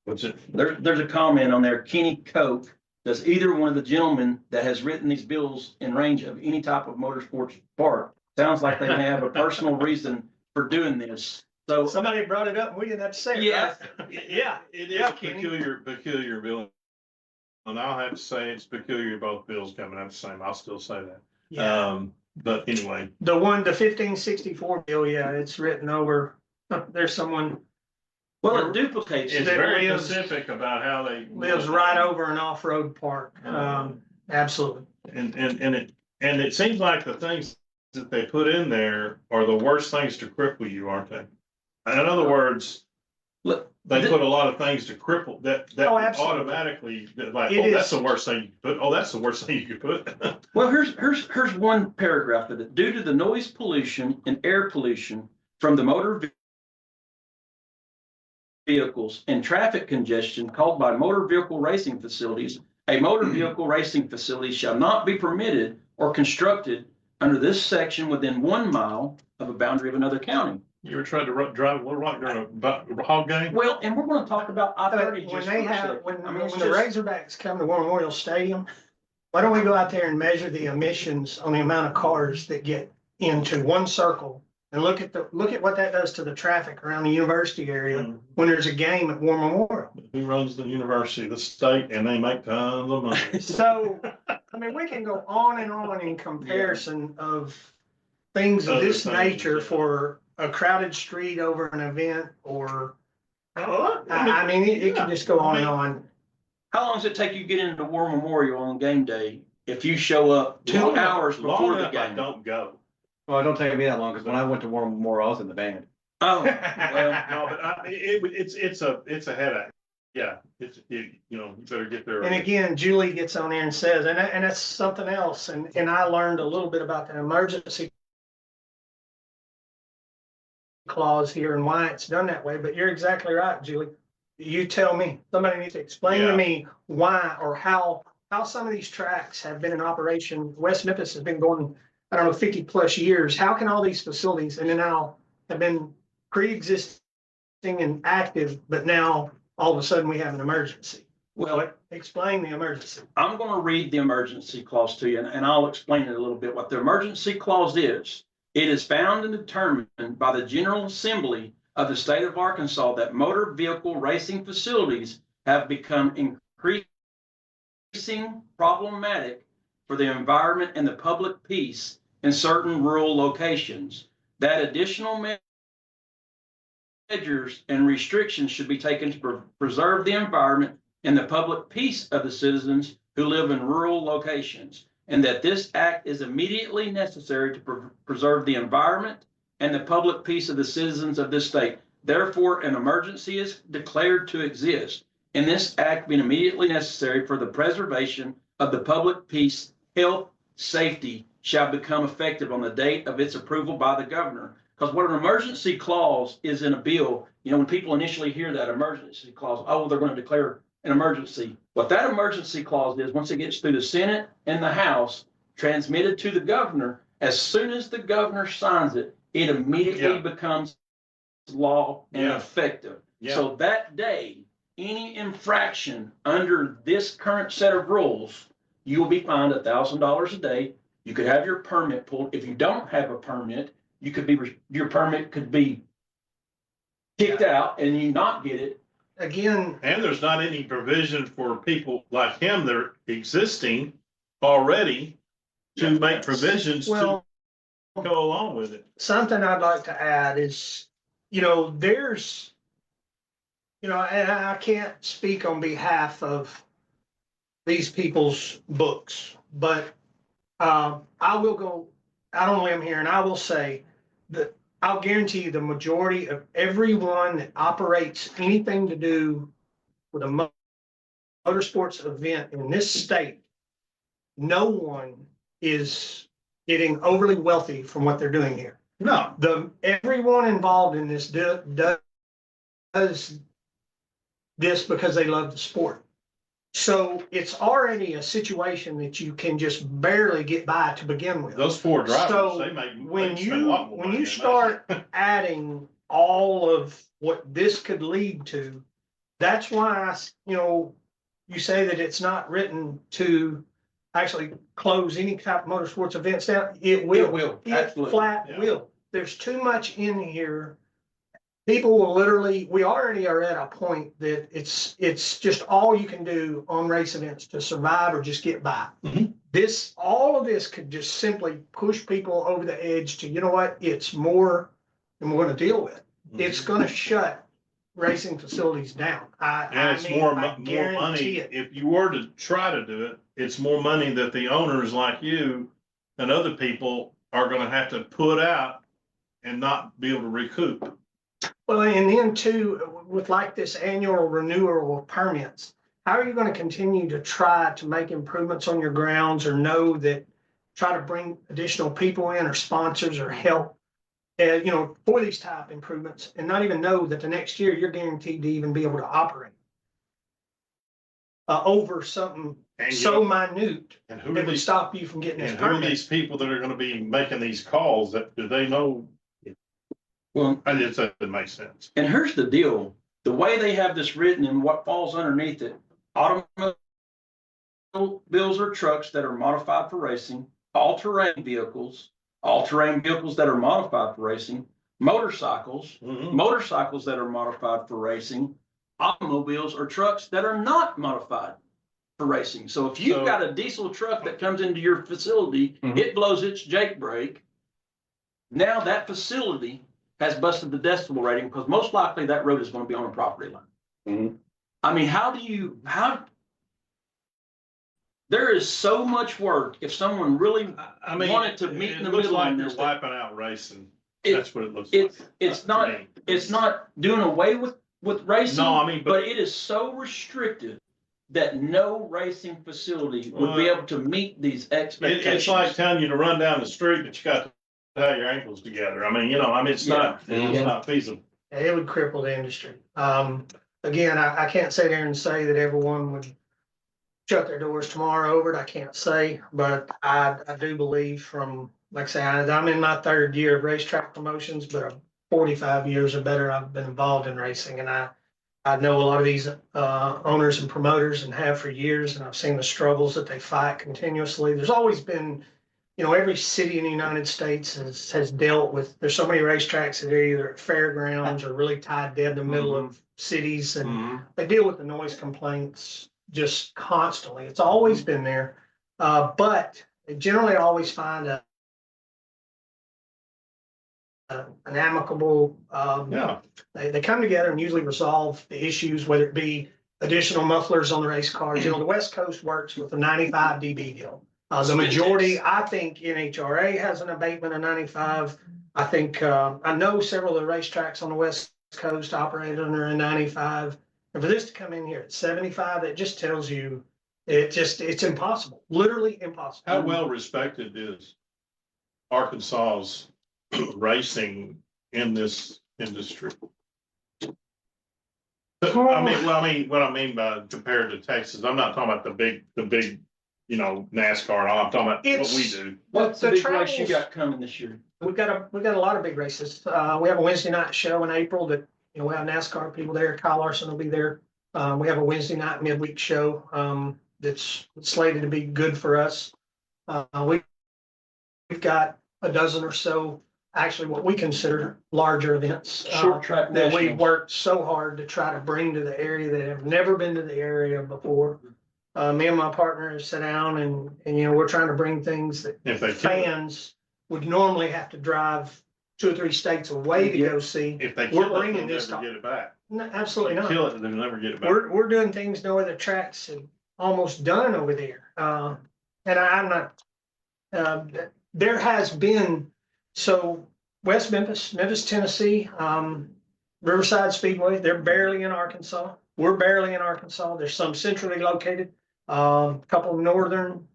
Speaker 1: What's it?
Speaker 2: There's a comment on there, Kenny Coke. Does either one of the gentlemen that has written these bills in range of any type of motorsports park? Sounds like they may have a personal reason for doing this. So,
Speaker 4: Somebody brought it up and we didn't have to say it,
Speaker 2: yeah,
Speaker 4: right?
Speaker 2: yeah,
Speaker 1: It is
Speaker 4: Yeah,
Speaker 1: a
Speaker 4: Kenny.
Speaker 1: peculiar bill. And I'll have to say it's peculiar, both bills coming out the same. I'll still say that.
Speaker 4: Yeah,
Speaker 1: But anyway,
Speaker 4: the 1564 bill, yeah, it's written over, there's someone
Speaker 2: well, it duplicates.
Speaker 1: it's
Speaker 4: That
Speaker 1: very
Speaker 4: lives-
Speaker 1: specific about how they.
Speaker 4: lives right over an off-road park. Absolutely.
Speaker 1: And it seems like the things that they put in there are the worst things to cripple you, aren't they? In other words,
Speaker 2: Look,
Speaker 1: they put a lot of things to cripple that
Speaker 4: Oh, absolutely.
Speaker 1: automatically, like,
Speaker 4: It
Speaker 1: oh, that's
Speaker 4: is-
Speaker 1: the worst thing you could put. Oh, that's the worst thing you could put.
Speaker 2: well, here's one paragraph of it. Due to the noise pollution and air pollution from the motor vehicles and traffic congestion caused by motor vehicle racing facilities, a motor vehicle racing facility shall not be permitted or constructed under this section within 1 mile of a boundary of another county.
Speaker 1: You ever tried to drive a little rock during a hog game?
Speaker 2: Well, and we're going to talk about I-30
Speaker 4: When
Speaker 2: just
Speaker 4: they
Speaker 2: for a
Speaker 4: have,
Speaker 2: second.
Speaker 4: when,
Speaker 2: I mean,
Speaker 4: when
Speaker 2: it's
Speaker 4: the
Speaker 2: just,
Speaker 4: Razorbacks come to War Memorial Stadium, why don't we go out there and measure the emissions on the amount of cars that get into one circle? And look at what that does to the traffic around the university area when there's a game at War Memorial.
Speaker 1: Who runs the university, the state, and they make tons of money.
Speaker 4: So, I mean, we can go on and on in comparison of things of
Speaker 1: Other
Speaker 4: this
Speaker 1: things,
Speaker 4: nature
Speaker 1: yeah.
Speaker 4: for a crowded street over an event or,
Speaker 1: Oh,
Speaker 4: I mean, it can just go on and on.
Speaker 2: how long does it take you to get into War Memorial on game day if you show up 2 hours before the
Speaker 1: I
Speaker 2: game?
Speaker 1: don't go.
Speaker 5: Well, it don't take me that long, because when I went to War Memorial, I was in the band.
Speaker 2: Oh, well,
Speaker 1: No, but it's a headache. Yeah, you better get there.
Speaker 4: And again, Julie gets on there and says, and that's something else, and I learned a little bit about the emergency clause here and why it's done that way, but you're exactly right, Julie. You tell me, somebody needs to explain to me why or how some of these tracks have been in operation. West Memphis has been going, I don't know, 50+ years. How can all these facilities and then now have been pre-existing and active, but now all of a sudden we have an emergency?
Speaker 2: well,
Speaker 4: Explain the emergency.
Speaker 2: I'm going to read the emergency clause to you, and I'll explain it a little bit. What the emergency clause is, it is found and determined by the General Assembly of the state of Arkansas that motor vehicle racing facilities have become increasing problematic for the environment and the public peace in certain rural locations. That additional measures and restrictions should be taken to preserve the environment and the public peace of the citizens who live in rural locations, and that this act is immediately necessary to preserve the environment and the public peace of the citizens of this state. Therefore, an emergency is declared to exist, and this act being immediately necessary for the preservation of the public peace, health, safety shall become effective on the date of its approval by the governor. Because what an emergency clause is in a bill, when people initially hear that emergency clause, oh, they're going to declare an emergency. What that emergency clause is, once it gets through the Senate and the House, transmitted to the governor, as soon as the governor signs it, it immediately becomes law and effective.
Speaker 1: Yeah.
Speaker 2: So that day, any infraction under this current set of rules, you will be fined $1,000 a day. You could have your permit pulled. If you don't have a permit, your permit could be kicked out and you not get it.
Speaker 4: Again,
Speaker 1: And there's not any provision for people like him that are existing already to make provisions to
Speaker 4: well,
Speaker 1: go along with it.
Speaker 4: something I'd like to add is, there's, and I can't speak on behalf of these people's books, but I will go out on a limb here and I will say that I'll guarantee you the majority of everyone that operates anything to do with a motorsports event in this state, no one is getting overly wealthy from what they're doing here.
Speaker 1: No.
Speaker 4: Everyone involved in this does this because they love the sport. So it's already a situation that you can just barely get by to begin with.
Speaker 1: Those four drivers,
Speaker 4: So
Speaker 1: they make,
Speaker 4: when
Speaker 1: they spend a lot more
Speaker 4: when
Speaker 1: money
Speaker 4: you
Speaker 1: than
Speaker 4: start
Speaker 1: that.
Speaker 4: adding all of what this could lead to, that's why you say that it's not written to actually close any type of motorsports events down. It will.
Speaker 2: It will,
Speaker 4: It
Speaker 2: absolutely.
Speaker 4: flat
Speaker 1: Yeah.
Speaker 4: will. There's too much in here. People will literally, we already are at a point that it's just all you can do on race events to survive or just get by.
Speaker 1: Mhm.
Speaker 4: All of this could just simply push people over the edge to, you know what, it's more than we're gonna deal with. It's gonna shut racing facilities down.
Speaker 1: And it's
Speaker 4: I mean,
Speaker 1: more,
Speaker 4: I
Speaker 1: more
Speaker 4: guarantee
Speaker 1: money,
Speaker 4: it.
Speaker 1: if you were to try to do it, it's more money that the owners like you and other people are gonna have to put out and not be able to recoup.
Speaker 4: Well, and then too, with like this annual renewal of permits, how are you gonna continue to try to make improvements on your grounds or know that, try to bring additional people in or sponsors or help, for these type improvements and not even know that the next year you're guaranteed to even be able to operate over something
Speaker 1: And
Speaker 4: so minute
Speaker 1: and who are
Speaker 4: that would
Speaker 1: these,
Speaker 4: stop you from getting this
Speaker 1: and who are
Speaker 4: permit.
Speaker 1: these people that are gonna be making these calls, that, do they know?
Speaker 2: Well,
Speaker 1: I just, that makes sense.
Speaker 2: and here's the deal, the way they have this written and what falls underneath it, automobiles or trucks that are modified for racing, all-terrain vehicles that are modified for racing, motorcycles that are modified for racing, automobiles or trucks that are not modified for racing. So if you've
Speaker 1: So-
Speaker 2: got a diesel truck that comes into your facility,
Speaker 5: Mhm.
Speaker 2: it blows its Jake brake. Now that facility has busted the decibel rating because most likely that road is going to be on a property line.
Speaker 5: Mhm.
Speaker 2: I mean, there is so much work if someone really,
Speaker 1: I mean,
Speaker 2: wanted to meet in
Speaker 1: it
Speaker 2: the
Speaker 1: looks
Speaker 2: middle
Speaker 1: like
Speaker 2: on
Speaker 1: you're
Speaker 2: this,
Speaker 1: wiping out racing.
Speaker 2: It-
Speaker 1: That's what it looks like.
Speaker 2: it's
Speaker 1: to
Speaker 2: not,
Speaker 1: me.
Speaker 2: it's not doing away with racing.
Speaker 1: No, I mean,
Speaker 2: But it is so restrictive that no racing facility would be
Speaker 1: Well,
Speaker 2: able to meet these
Speaker 1: it's
Speaker 2: expectations.
Speaker 1: like telling you to run down the street, but you got to tie your ankles together. I mean, it's not feasible.
Speaker 4: It would cripple the industry. Again, I can't sit there and say that everyone would shut their doors tomorrow over it. I can't say, but I do believe from, like I say, I'm in my third year of racetrack promotions, but 45 years or better, I've been involved in racing. And I know a lot of these owners and promoters and have for years, and I've seen the struggles that they fight continuously. There's always been, every city in the United States has dealt with, there's so many racetracks that are either at fairgrounds or really tied dead in the middle of cities, and they deal with the noise complaints just constantly. It's always been there. But they generally always find an amicable,
Speaker 1: Yeah.
Speaker 4: they come together and usually resolve the issues, whether it be additional mufflers on the race cars. The West Coast works with a 95 dB deal. The majority, I think NHRA has an abatement of 95. I think, I know several of the racetracks on the West Coast operate under a 95. And for this to come in here at 75, that just tells you it's impossible, literally impossible.
Speaker 1: How well respected is Arkansas's racing in this industry? I mean, what I mean by compared to Texas, I'm not talking about the big, NASCAR. I'm talking about what we
Speaker 4: It's-
Speaker 1: do.
Speaker 2: What's the
Speaker 4: the
Speaker 2: big race you
Speaker 4: travels-
Speaker 2: got coming this year?
Speaker 4: We've got a lot of big races. We have a Wednesday night show in April that, we have NASCAR people there. Kyle Larson will be there. We have a Wednesday night midweek show, that's slated to be good for us. We've got a dozen or so, actually what we consider larger events.
Speaker 2: Short track
Speaker 4: That we've
Speaker 2: nationals.
Speaker 4: worked so hard to try to bring to the area that have never been to the area before. Me and my partner have sat down and we're trying to bring things that
Speaker 1: If they kill it,
Speaker 4: fans would normally have to drive 2 or 3 states away to go see.
Speaker 1: if they
Speaker 4: We're
Speaker 1: kill it,
Speaker 4: bringing
Speaker 1: they'll
Speaker 4: this
Speaker 1: never
Speaker 4: to-
Speaker 1: get it back.
Speaker 4: No, absolutely not.
Speaker 1: Kill it, they'll never get it back.
Speaker 4: We're doing things no other tracks have almost done over there. And I'm not, there has been, so West Memphis, Tennessee, Riverside Speedway, they're barely in Arkansas. We're barely in Arkansas. There's some centrally located, a couple northern.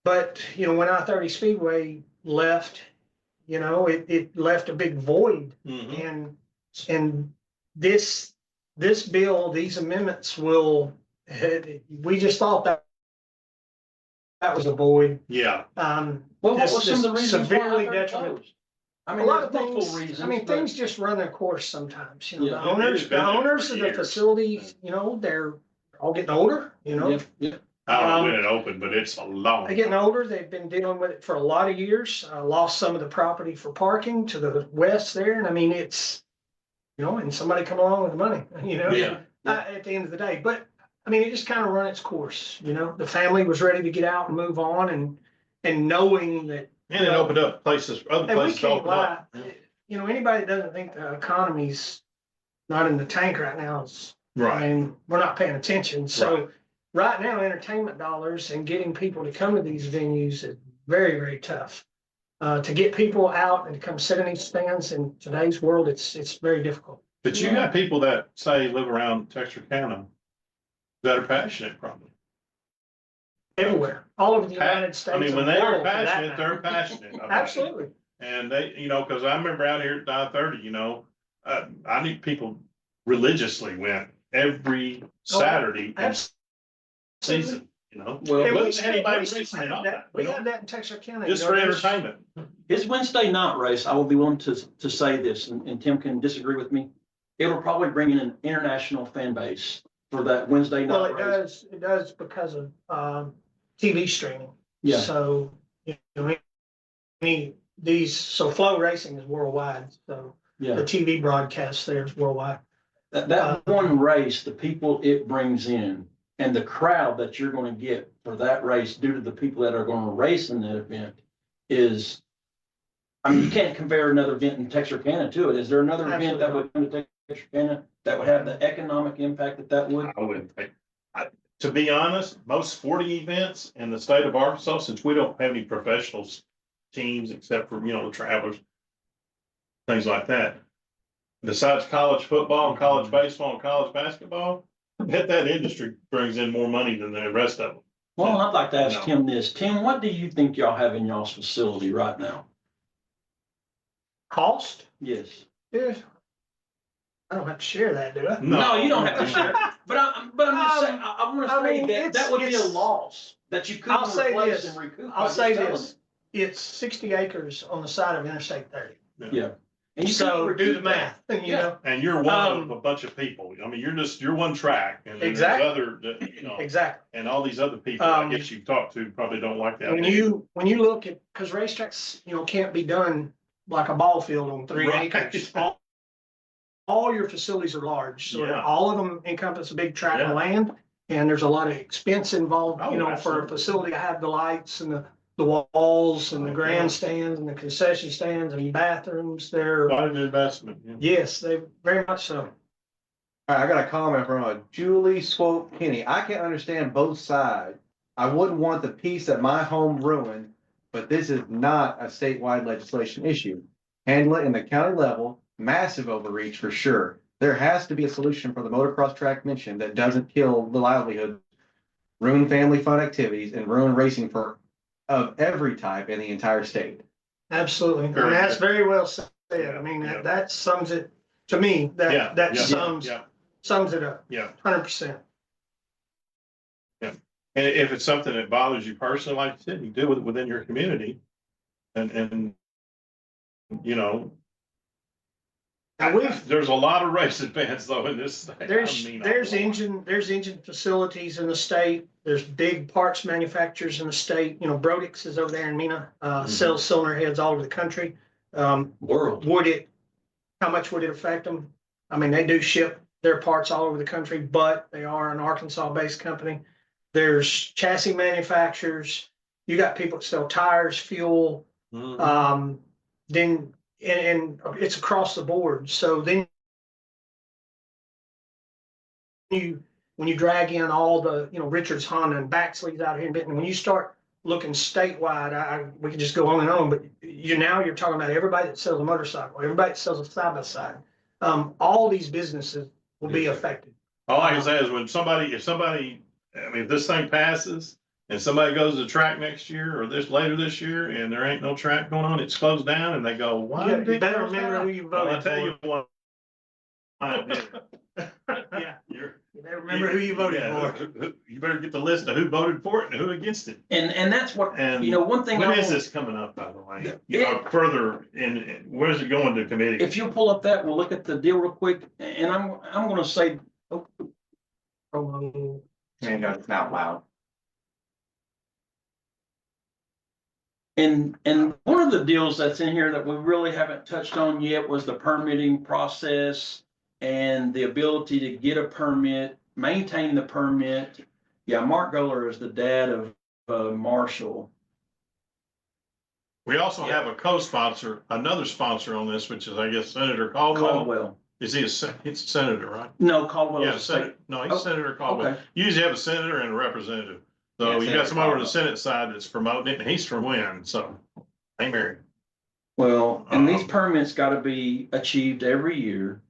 Speaker 4: But, when I-30 Speedway left, it left a big void.
Speaker 1: Mhm.
Speaker 4: And this this bill, these amendments will, we just thought that was a void.
Speaker 1: Yeah,
Speaker 2: Well, what
Speaker 4: This-
Speaker 2: was some of the
Speaker 4: this
Speaker 2: reasons why
Speaker 4: severely
Speaker 2: I
Speaker 4: detrimental.
Speaker 2: closed? I
Speaker 4: A
Speaker 2: mean,
Speaker 4: lot of
Speaker 2: there's multiple
Speaker 4: things,
Speaker 2: reasons.
Speaker 4: I mean,
Speaker 2: but-
Speaker 4: things just run their course sometimes, you know,
Speaker 2: Yeah.
Speaker 4: the
Speaker 1: It has
Speaker 4: owners,
Speaker 1: been
Speaker 4: the
Speaker 1: there
Speaker 4: owners
Speaker 1: for
Speaker 4: of the
Speaker 1: years.
Speaker 4: facilities, you know, they're all getting older, you know.
Speaker 2: Yeah, yeah.
Speaker 1: I don't know when it opened, but it's a long.
Speaker 4: They're getting
Speaker 1: time.
Speaker 4: older, they've been dealing with it for a lot of years, lost some of the property for parking to the west there, and I mean, it's, you know, and somebody come along with the money, you know?
Speaker 1: Yeah.
Speaker 4: At the end of the day, but, I mean, it just kind of run its course, you know, the family was ready to get out and move on and knowing that.
Speaker 1: And it opened up places, other
Speaker 4: And we
Speaker 1: places to
Speaker 4: can't
Speaker 1: open
Speaker 4: lie,
Speaker 1: up.
Speaker 4: you know, anybody that doesn't think the economy's not in the tank right now is, I
Speaker 1: Right,
Speaker 4: mean, we're not paying attention, so. Right now, entertainment dollars and getting people to come to these venues is very, very tough. To get people out and to come sit in these stands in today's world, it's very difficult.
Speaker 1: but you got people that say live around Texarkana that are passionate probably.
Speaker 4: Everywhere, all over the United States.
Speaker 1: I mean, when
Speaker 4: and
Speaker 1: they
Speaker 4: the
Speaker 1: are
Speaker 4: world, for that
Speaker 1: passionate,
Speaker 4: matter.
Speaker 1: they're passionate. about it.
Speaker 4: Absolutely.
Speaker 1: And they, you know, cause I remember out here at I-30, you know, I knew people religiously went every Saturday in
Speaker 4: Absolutely.
Speaker 1: season, you know?
Speaker 2: Well,
Speaker 4: And
Speaker 1: Wasn't anybody
Speaker 4: we
Speaker 1: racing
Speaker 4: had
Speaker 1: about
Speaker 4: that,
Speaker 1: that,
Speaker 4: we
Speaker 1: you know?
Speaker 4: had that in Texarkana.
Speaker 1: Just
Speaker 4: you know,
Speaker 1: for
Speaker 4: there's-
Speaker 1: entertainment.
Speaker 2: His Wednesday night race, I will be willing to say this, and Tim can disagree with me. It'll probably bring in an international fan base for that Wednesday
Speaker 4: Well,
Speaker 2: night race.
Speaker 4: it does because of, TV streaming.
Speaker 2: Yeah.
Speaker 4: So, you know, so Flow Racing is worldwide, so
Speaker 2: Yeah.
Speaker 4: the TV broadcast there is worldwide.
Speaker 2: That one race, the people it brings in and the crowd that you're gonna get for that race due to the people that are gonna race in that event is, I mean, you can't compare another event in Texarkana to it. Is there another event that would come to Texarkana that would have the economic impact that would?
Speaker 1: I wouldn't think. To be honest, most sporting events in the state of Arkansas, since we don't have any professional teams except for, you know, the Travelers, things like that. Besides college football and college baseball and college basketball, that industry brings in more money than the rest of them.
Speaker 2: Well, I'd like to ask
Speaker 1: No.
Speaker 2: Tim this. Tim, what do you think y'all have in y'all's facility right now?
Speaker 4: Cost?
Speaker 2: Yes.
Speaker 4: Yeah. I don't have to share that, do I?
Speaker 2: No, you don't have to share. But I'm just saying, I wanna
Speaker 4: I
Speaker 2: say
Speaker 4: mean,
Speaker 2: that would be a
Speaker 4: it's-
Speaker 2: loss that you
Speaker 4: I'll
Speaker 2: couldn't
Speaker 4: say
Speaker 2: replace
Speaker 4: this.
Speaker 2: and recoup. by
Speaker 4: I'll
Speaker 2: just
Speaker 4: say
Speaker 2: selling
Speaker 4: this, it's 60 acres on the side of Interstate 30.
Speaker 2: it. Yeah. And you
Speaker 4: So
Speaker 2: couldn't
Speaker 4: do the
Speaker 2: recoup that.
Speaker 4: math, you
Speaker 2: Yeah.
Speaker 4: know,
Speaker 1: And you're one of
Speaker 4: Um,
Speaker 1: a bunch of people. I mean, you're one track and then there's
Speaker 4: Exactly.
Speaker 1: other, you know,
Speaker 4: exactly.
Speaker 1: and all these other people I
Speaker 4: Um,
Speaker 1: guess you've talked to probably don't like that.
Speaker 4: When you look at, because racetracks, you know, can't be done like a ball field on 3
Speaker 1: Right.
Speaker 4: acres. All your facilities are large, so
Speaker 1: Yeah.
Speaker 4: all of them encompass a big tract
Speaker 1: Yeah.
Speaker 4: of land. And there's a lot of expense involved,
Speaker 1: Oh,
Speaker 4: you know, for a
Speaker 1: absolutely.
Speaker 4: facility to have the lights and the walls and the
Speaker 1: Oh, yeah.
Speaker 4: grandstands and the concession stands and bathrooms. They're,
Speaker 1: Quite an investment. Yeah.
Speaker 4: yes, they very much so.
Speaker 5: All right, I got a comment from a Julie Swope Kenny. I can understand both sides. I wouldn't want the peace at my home ruined, but this is not a statewide legislation issue. Handle it in the county level, massive overreach for sure. There has to be a solution for the motocross track mentioned that doesn't kill the livelihood, ruin family fun activities, and ruin racing of every type in the entire state.
Speaker 4: Absolutely. And
Speaker 1: Very
Speaker 4: that's
Speaker 1: good.
Speaker 4: very well said.
Speaker 1: Yeah,
Speaker 4: I mean,
Speaker 1: yeah.
Speaker 4: that sums it, to me,
Speaker 1: Yeah,
Speaker 4: that
Speaker 1: yeah,
Speaker 4: sums it up,
Speaker 1: Yeah.
Speaker 4: 100%.
Speaker 1: And if it's something that bothers you personally, like you said, you do it within your community. And, you know.
Speaker 4: And we've,
Speaker 1: There's a lot of racing fans though in this state. I
Speaker 4: there's
Speaker 1: mean,
Speaker 4: engine facilities in the state. There's big parts manufacturers in the state. You know, Brodix is over there in Mena, sells cylinder heads all over the country.
Speaker 2: World.
Speaker 4: How much would it affect them? I mean, they do ship their parts all over the country, but they are an Arkansas-based company. There's chassis manufacturers. You got people that sell tires, fuel,
Speaker 1: Mhm.
Speaker 4: then, and it's across the board. So then when you drag in all the, you know, Richards, Honda and Baxley's out here in Benton, when you start looking statewide, we can just go on and on, but you're talking about everybody that sells a motorcycle, everybody that sells a side-by-side. All these businesses will be affected.
Speaker 1: All I can say is if somebody, I mean, if this thing passes and somebody goes to the track next year or later this year and there ain't no track going on, it's closed down and they go, why?
Speaker 4: You
Speaker 1: did it
Speaker 4: better
Speaker 1: close
Speaker 4: remember
Speaker 1: down?"
Speaker 4: who you
Speaker 1: Well,
Speaker 4: voted
Speaker 1: I tell
Speaker 4: for.
Speaker 1: you what.
Speaker 4: Yeah.
Speaker 1: You're.
Speaker 4: You better remember who you voted
Speaker 1: Yeah,
Speaker 4: for.
Speaker 1: You better get the list of who voted for it and who against it.
Speaker 2: And that's what,
Speaker 1: And
Speaker 2: you know, one thing.
Speaker 1: when
Speaker 2: I
Speaker 1: is
Speaker 2: want-
Speaker 1: this coming up, by the way? You know, further where is it going to committee?
Speaker 2: If you'll pull up that, we'll look at the deal real quick, and I'm gonna say,
Speaker 4: Oh,
Speaker 5: And it's not loud.
Speaker 2: and one of the deals that's in here that we really haven't touched on yet was the permitting process and the ability to get a permit, maintain the permit. Yeah, Mark Goller is the dad of Marshall.
Speaker 1: We also have a co-sponsor, another sponsor on this, which is, I guess, Senator Caldwell.
Speaker 2: Caldwell.
Speaker 1: Is he he's a senator, right?
Speaker 2: No, Caldwell
Speaker 1: Yeah,
Speaker 2: is a state.
Speaker 1: Senator, no, he's
Speaker 2: Oh,
Speaker 1: Senator Caldwell.
Speaker 2: okay.
Speaker 1: You usually have a senator and a representative. So
Speaker 5: Yeah,
Speaker 1: you got
Speaker 5: Senator
Speaker 1: someone over the
Speaker 5: Caldwell.
Speaker 1: Senate side that's promoting it, and he's from Wynn, so. Hey, Mary.
Speaker 2: Well, and these
Speaker 1: Um,
Speaker 2: permits gotta be achieved every year.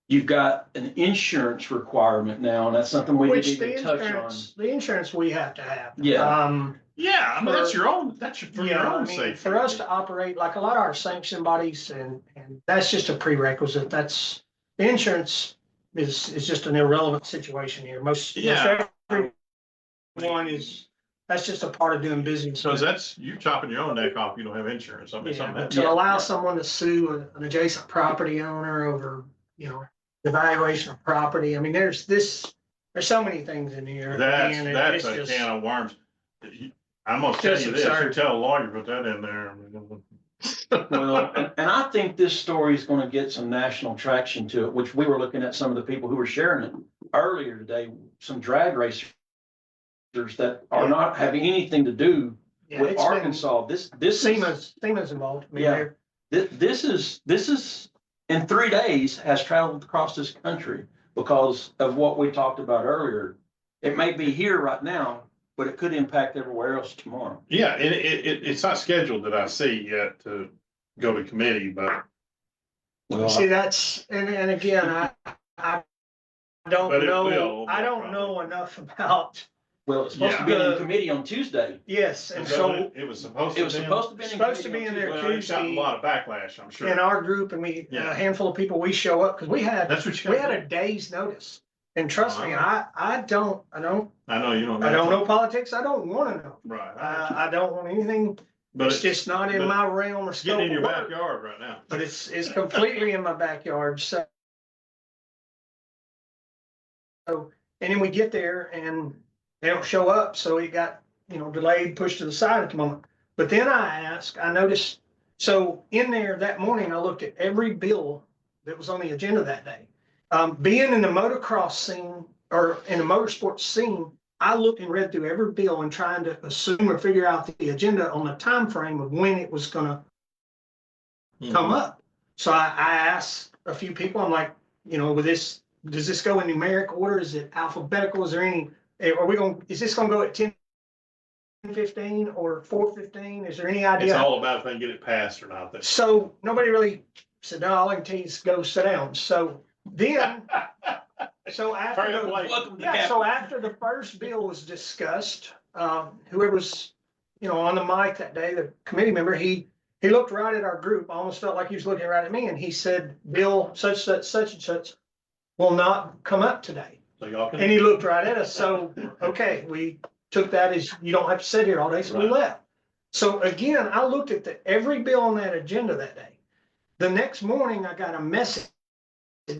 Speaker 2: You've got an insurance requirement now, and that's something we
Speaker 4: which
Speaker 2: didn't
Speaker 4: the
Speaker 2: even touch on.
Speaker 4: insurance we have to have.
Speaker 2: Yeah.
Speaker 1: Yeah, I mean, that's
Speaker 4: For-
Speaker 1: your own, that's your, for your
Speaker 4: Yeah, I
Speaker 1: own
Speaker 4: mean,
Speaker 1: safety.
Speaker 4: for us to operate, like a lot of our sanction bodies, and that's just a prerequisite, that's, the insurance is just an irrelevant situation here, most
Speaker 1: Yeah.
Speaker 4: everyone is, that's just a part of doing business.
Speaker 1: So that's, you're chopping your own neck off, you don't have insurance, I mean,
Speaker 4: Yeah,
Speaker 1: something
Speaker 4: but
Speaker 1: happens.
Speaker 4: to
Speaker 2: Yeah.
Speaker 4: allow someone to sue an adjacent property owner over, you know, the valuation of property, I mean, there's so many things in here. and
Speaker 1: That's
Speaker 4: it's
Speaker 1: a
Speaker 4: just-
Speaker 1: can of worms. I'm gonna tell
Speaker 4: Just
Speaker 1: you this, you
Speaker 4: absurd.
Speaker 1: tell a lawyer, put that in there.
Speaker 2: Well, and I think this story is gonna get some national traction to it, which we were looking at some of the people who were sharing it earlier today, some drag racers that are
Speaker 4: Yeah.
Speaker 2: not having anything to do
Speaker 4: Yeah,
Speaker 2: with
Speaker 4: it's been-
Speaker 2: Arkansas. This is,
Speaker 4: SEMA's involved. I mean,
Speaker 2: Yeah.
Speaker 4: they're-
Speaker 2: this is, in 3 days, has traveled across this country because of what we talked about earlier. It may be here right now, but it could impact everywhere else tomorrow.
Speaker 1: Yeah, and it's not scheduled that I see yet to go to committee, but
Speaker 4: See, that's, and again, I don't
Speaker 1: But it
Speaker 4: know,
Speaker 1: will,
Speaker 4: I don't
Speaker 1: probably.
Speaker 4: know enough about,
Speaker 2: Well, it's supposed to be
Speaker 4: Yeah.
Speaker 2: in committee on Tuesday.
Speaker 4: yes, and
Speaker 1: is that what
Speaker 4: so
Speaker 1: it was supposed to
Speaker 2: It was
Speaker 1: be.
Speaker 2: supposed to be in
Speaker 4: Supposed to
Speaker 2: committee
Speaker 4: be
Speaker 2: on
Speaker 4: in there
Speaker 2: Tuesday.
Speaker 1: Well, it's gotten a
Speaker 4: Tuesday.
Speaker 1: lot of backlash, I'm sure.
Speaker 4: in our group, and we,
Speaker 1: Yeah.
Speaker 4: a handful of people, we show up, because we had
Speaker 1: That's what you.
Speaker 4: a day's notice. And trust me,
Speaker 1: Wow.
Speaker 4: I don't
Speaker 1: I know you don't.
Speaker 4: know politics, I don't wanna know.
Speaker 1: Right. I got you.
Speaker 4: I don't want anything,
Speaker 1: But
Speaker 4: it's just not in
Speaker 1: but
Speaker 4: my realm or
Speaker 1: it's
Speaker 4: scope
Speaker 1: getting in
Speaker 4: of
Speaker 1: your
Speaker 4: work.
Speaker 1: backyard right now.
Speaker 4: But it's completely in my backyard, so. And then we get there and they don't show up, so it got, delayed, pushed to the side at the moment. But then I noticed, so in there that morning, I looked at every bill that was on the agenda that day. Being in the motocross scene or in the motorsports scene, I looked and read through every bill and trying to assume or figure out the agenda on the time frame of when it was gonna come up. So I asked a few people, I'm like, with this, does this go in numeric order? Is it alphabetical? Is there any, is this gonna go at 10:15 or 4:15? Is there any
Speaker 1: It's
Speaker 4: idea?
Speaker 1: all about if they can get it passed or not. That's-
Speaker 4: So nobody really said, no, all I can tell you is go sit down. So then, so after
Speaker 1: Hurry up,
Speaker 4: the,
Speaker 1: Blake.
Speaker 2: Welcome to
Speaker 4: yeah,
Speaker 2: Capitol.
Speaker 4: so after the first bill was discussed, whoever was, on the mic that day, the committee member, he looked right at our group, almost felt like he was looking right at me, and he said, Bill, such and such will not come up today.
Speaker 1: So y'all
Speaker 4: And
Speaker 1: can.
Speaker 4: he looked right at us, so, okay, we took that as, you don't have to sit here all day, so we
Speaker 1: Right.
Speaker 4: left. So again, I looked at every bill on that agenda that day. The next morning, I got a message,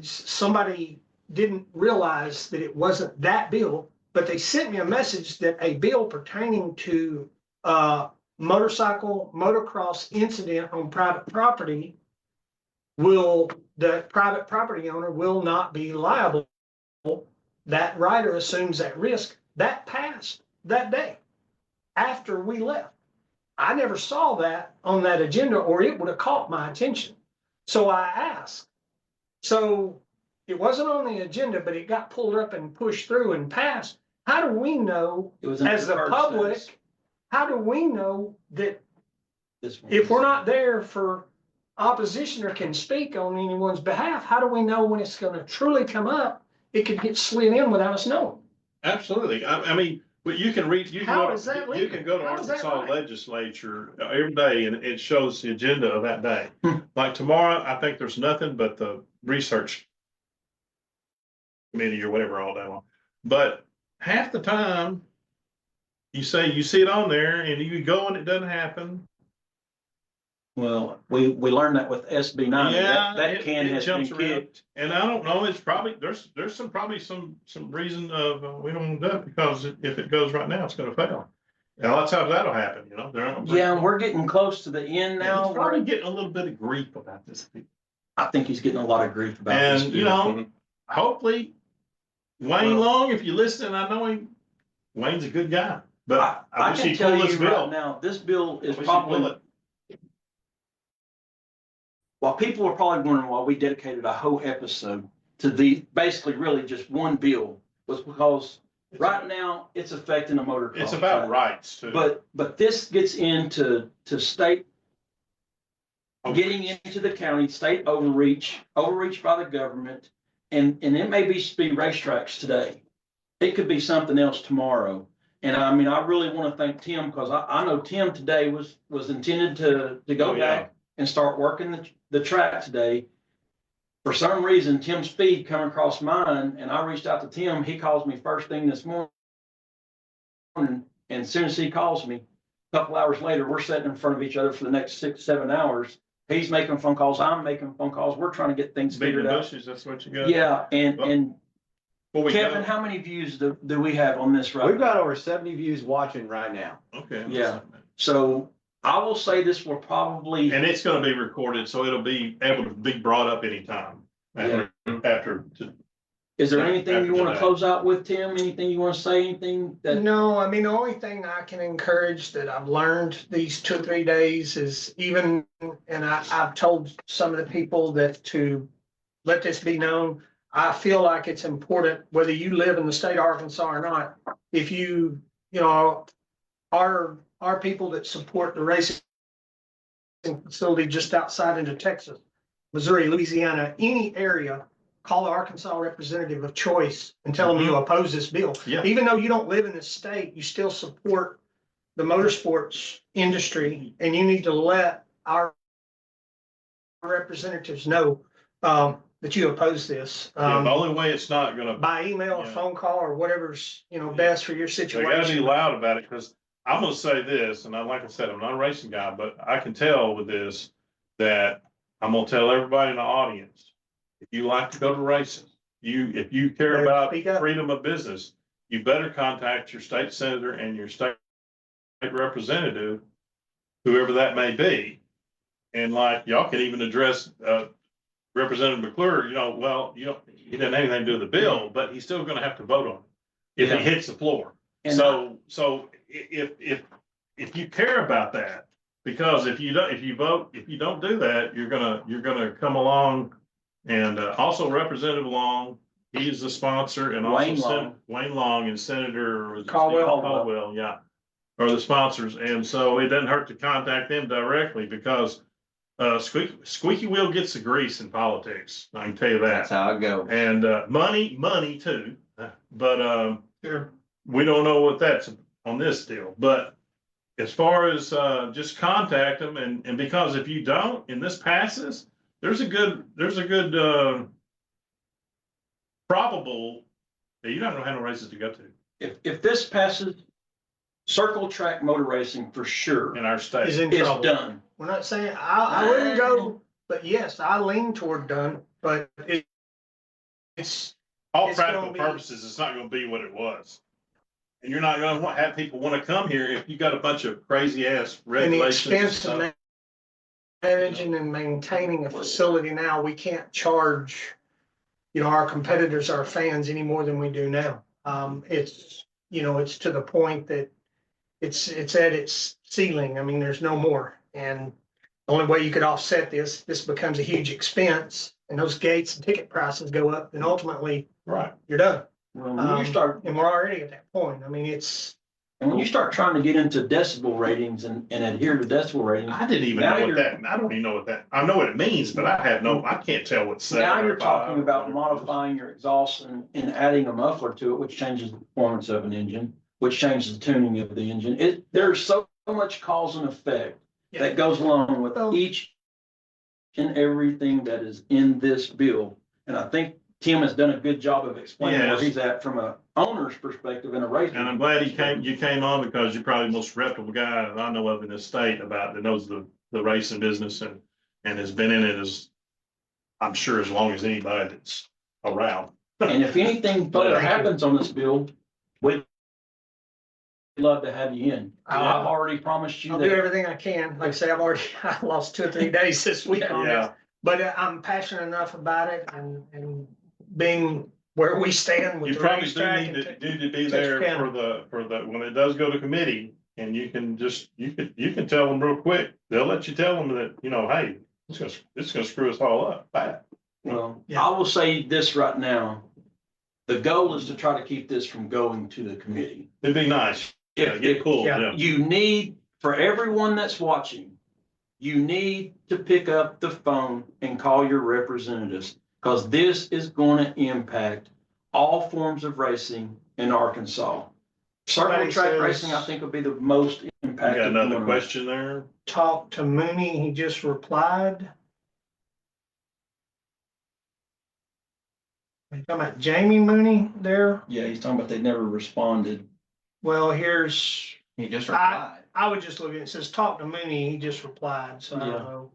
Speaker 4: somebody didn't realize that it wasn't that bill, but they sent me a message that a bill pertaining to motocross incident on private property the private property owner will not be liable. That rider assumes that risk. That passed that day after we left. I never saw that on that agenda, or it would have caught my attention. So I asked. So it wasn't on the agenda, but it got pulled up and pushed through and passed. How do we know,
Speaker 2: It was in
Speaker 4: as the
Speaker 2: preferred
Speaker 4: public,
Speaker 2: status.
Speaker 4: how do we know that
Speaker 2: This one.
Speaker 4: if we're not there for opposition or can speak on anyone's behalf, how do we know when it's gonna truly come up? It could get slid in without us knowing.
Speaker 1: Absolutely. I mean, but you can read, you can
Speaker 4: How
Speaker 1: go
Speaker 4: is that
Speaker 1: to, you
Speaker 4: legal?
Speaker 1: can go to
Speaker 4: How is that
Speaker 1: Arkansas
Speaker 4: right?
Speaker 1: legislature every day and it shows the agenda of that day.
Speaker 2: Hmm.
Speaker 1: Like tomorrow, I think there's nothing but the research committee or whatever all day long. But half the time, you say you see it on there and you go and it doesn't happen.
Speaker 2: Well, we learned that with SB 90.
Speaker 1: Yeah,
Speaker 2: That can
Speaker 1: it
Speaker 2: has been
Speaker 1: jumps around.
Speaker 2: kicked.
Speaker 1: And I don't know, it's probably, there's probably some reason of, we don't do it because if it goes right now, it's gonna fail. And a lot of times that'll happen, you know,
Speaker 2: Yeah, and we're getting close to the end now.
Speaker 1: He's probably getting a little bit of grief about this.
Speaker 2: I think he's getting a lot of grief about this.
Speaker 1: And, you know, hopefully Wayne Long, if you listen, I know him, Wayne's a good guy, but I wish
Speaker 2: can
Speaker 1: he'd
Speaker 2: tell
Speaker 1: pull
Speaker 2: you
Speaker 1: this
Speaker 2: right
Speaker 1: bill.
Speaker 2: now, this bill is
Speaker 1: I wish he'd pull
Speaker 2: probably,
Speaker 1: it.
Speaker 2: while people are probably wondering why we dedicated a whole episode to the, basically really just one bill, was because right now it's affecting the motor car.
Speaker 1: It's about rights too.
Speaker 2: But this gets into state, getting into the county, state overreach by the government. And it may be speed racetracks today. It could be something else tomorrow. And I mean, I really want to thank Tim, because I know Tim today was intended to go back and start working the track today. For some reason, Tim's feed come across mine, and I reached out to Tim. He calls me first thing this morning. And as soon as he calls me, a couple hours later, we're sitting in front of each other for the next 6-7 hours. He's making phone calls. I'm making phone calls. We're trying to get things figured out.
Speaker 1: Bushes, that's what you got.
Speaker 2: Yeah, and
Speaker 1: Well,
Speaker 2: Kevin, how many views do we have on this right now?
Speaker 6: We've got over 70 views watching right now.
Speaker 1: Okay.
Speaker 2: Yeah. So I will say this will probably,
Speaker 1: And it's gonna be recorded, so it'll be able to be brought up anytime after.
Speaker 2: is there anything you
Speaker 1: after
Speaker 2: want to
Speaker 1: today.
Speaker 2: close out with, Tim? Anything you want to say? Anything that,
Speaker 4: No, I mean, the only thing I can encourage that I've learned these 2 or 3 days is even, and I've told some of the people that to let this be known. I feel like it's important, whether you live in the state of Arkansas or not, if you know, our people that support the racing facility just outside into Texas, Missouri, Louisiana, any area, call the Arkansas representative of choice and tell them you oppose this bill.
Speaker 1: Yeah.
Speaker 4: Even though you don't live in the state, you still support the motorsports industry, and you need to let our representatives know that you oppose this.
Speaker 1: Yeah, the only way it's not gonna,
Speaker 4: By email or
Speaker 1: Yeah.
Speaker 4: phone call or whatever's, best for your
Speaker 1: they gotta be
Speaker 4: situation.
Speaker 1: loud about it, because I'm gonna say this, and like I said, I'm not a racing guy, but I can tell with this that I'm gonna tell everybody in the audience, if you like to go to races, if you care
Speaker 4: Better
Speaker 1: about
Speaker 4: speak up.
Speaker 1: freedom of business, you better contact your state senator and your state representative, whoever that may be. And like, y'all can even address, Representative McClure, he doesn't have anything to do with the bill, but he's still gonna have to vote on it if
Speaker 2: Yeah.
Speaker 1: it hits the floor.
Speaker 2: And
Speaker 1: So if you care about that, because if you don't do that, you're gonna come along. And also Representative Long, he is the sponsor, and also Wayne Long and Senator Caldwell, yeah, are the sponsors. And so it doesn't hurt to contact them directly, because squeaky wheel gets the grease in politics. I can tell you
Speaker 5: That's
Speaker 1: that.
Speaker 5: how it goes.
Speaker 1: And money too. But
Speaker 4: Sure.
Speaker 1: we don't know what that's on this deal. But as far as just contact them, and because if you don't, and this passes, there's a good probable that you're not gonna have no races to go to
Speaker 2: if this passes, circle track motor racing for sure
Speaker 1: in our state.
Speaker 4: Is in
Speaker 2: is
Speaker 4: trouble.
Speaker 2: done.
Speaker 4: We're not saying, I wouldn't go, but yes, I lean toward done, but it's,
Speaker 1: All
Speaker 4: it's
Speaker 1: practical
Speaker 4: gonna be-
Speaker 1: purposes, it's not gonna be what it was. And you're not gonna have people wanna come here if you got a bunch of crazy ass
Speaker 4: and the
Speaker 1: regulations and
Speaker 4: expense
Speaker 1: stuff.
Speaker 4: of managing and maintaining a facility now, we can't charge, our competitors, our fans, any more than we do now. It's to the point that it's at its ceiling. I mean, there's no more. And the only way you could offset this becomes a huge expense, and those gates and ticket prices go up, and ultimately
Speaker 1: Right.
Speaker 4: you're done.
Speaker 2: Well, when you start,
Speaker 4: And we're already at that point. I mean,
Speaker 2: and when you start trying to get into decibel ratings and adhere to decibel ratings,
Speaker 1: I didn't even
Speaker 2: Now
Speaker 1: know what
Speaker 2: you're-
Speaker 1: that, I don't even know what that, I know what it means, but I can't tell what.
Speaker 2: now you're talking about modifying your exhaust and adding a muffler to it, which changes the performance of an engine, which changes the tuning of the engine. There's so much cause and effect that goes along with
Speaker 4: Well-
Speaker 2: each and everything that is in this bill. And I think Tim has done a good job of explaining where
Speaker 1: Yes.
Speaker 2: he's at from a owner's perspective and a racer.
Speaker 1: And I'm glad you came on because you're probably the most reputable guy that I know of in this state about that knows the racing business and has been in it as, I'm sure, as long as anybody that's around.
Speaker 2: And if anything further happens on this bill, we'd love to have you in. I've already promised you
Speaker 4: I'll do
Speaker 2: that.
Speaker 4: everything I can. Like I say, I lost 2 or 3 days this week on this.
Speaker 1: Yeah,
Speaker 4: But I'm passionate enough about it and being where we stand with
Speaker 1: you
Speaker 4: the
Speaker 1: probably do
Speaker 4: racetrack.
Speaker 1: need
Speaker 4: and
Speaker 1: to be there for the, when it does go to committee. And you can you can tell them real quick. They'll let you tell them that, hey, it's gonna screw us all up bad.
Speaker 2: Well,
Speaker 4: Yeah.
Speaker 2: I will say this right now. The goal is to try to keep this from going to the committee.
Speaker 1: It'd be nice. Yeah, get cool, yeah.
Speaker 2: You need, for everyone that's watching, you need to pick up the phone and call your representatives, because this is going to impact all forms of racing in Arkansas. Circle
Speaker 4: Somebody
Speaker 2: track
Speaker 4: says-
Speaker 2: racing, I think, will be the most
Speaker 1: You
Speaker 2: impacted.
Speaker 1: got another
Speaker 2: one.
Speaker 1: question there?
Speaker 4: Talked to Mooney, he just replied. You talking about Jamie Mooney there?
Speaker 2: Yeah, he's talking about they never responded.
Speaker 4: Well, here's,
Speaker 5: He just replied.
Speaker 4: I would just look at it, it says talk to Mooney, he just replied, so I don't
Speaker 2: Yeah.
Speaker 4: know.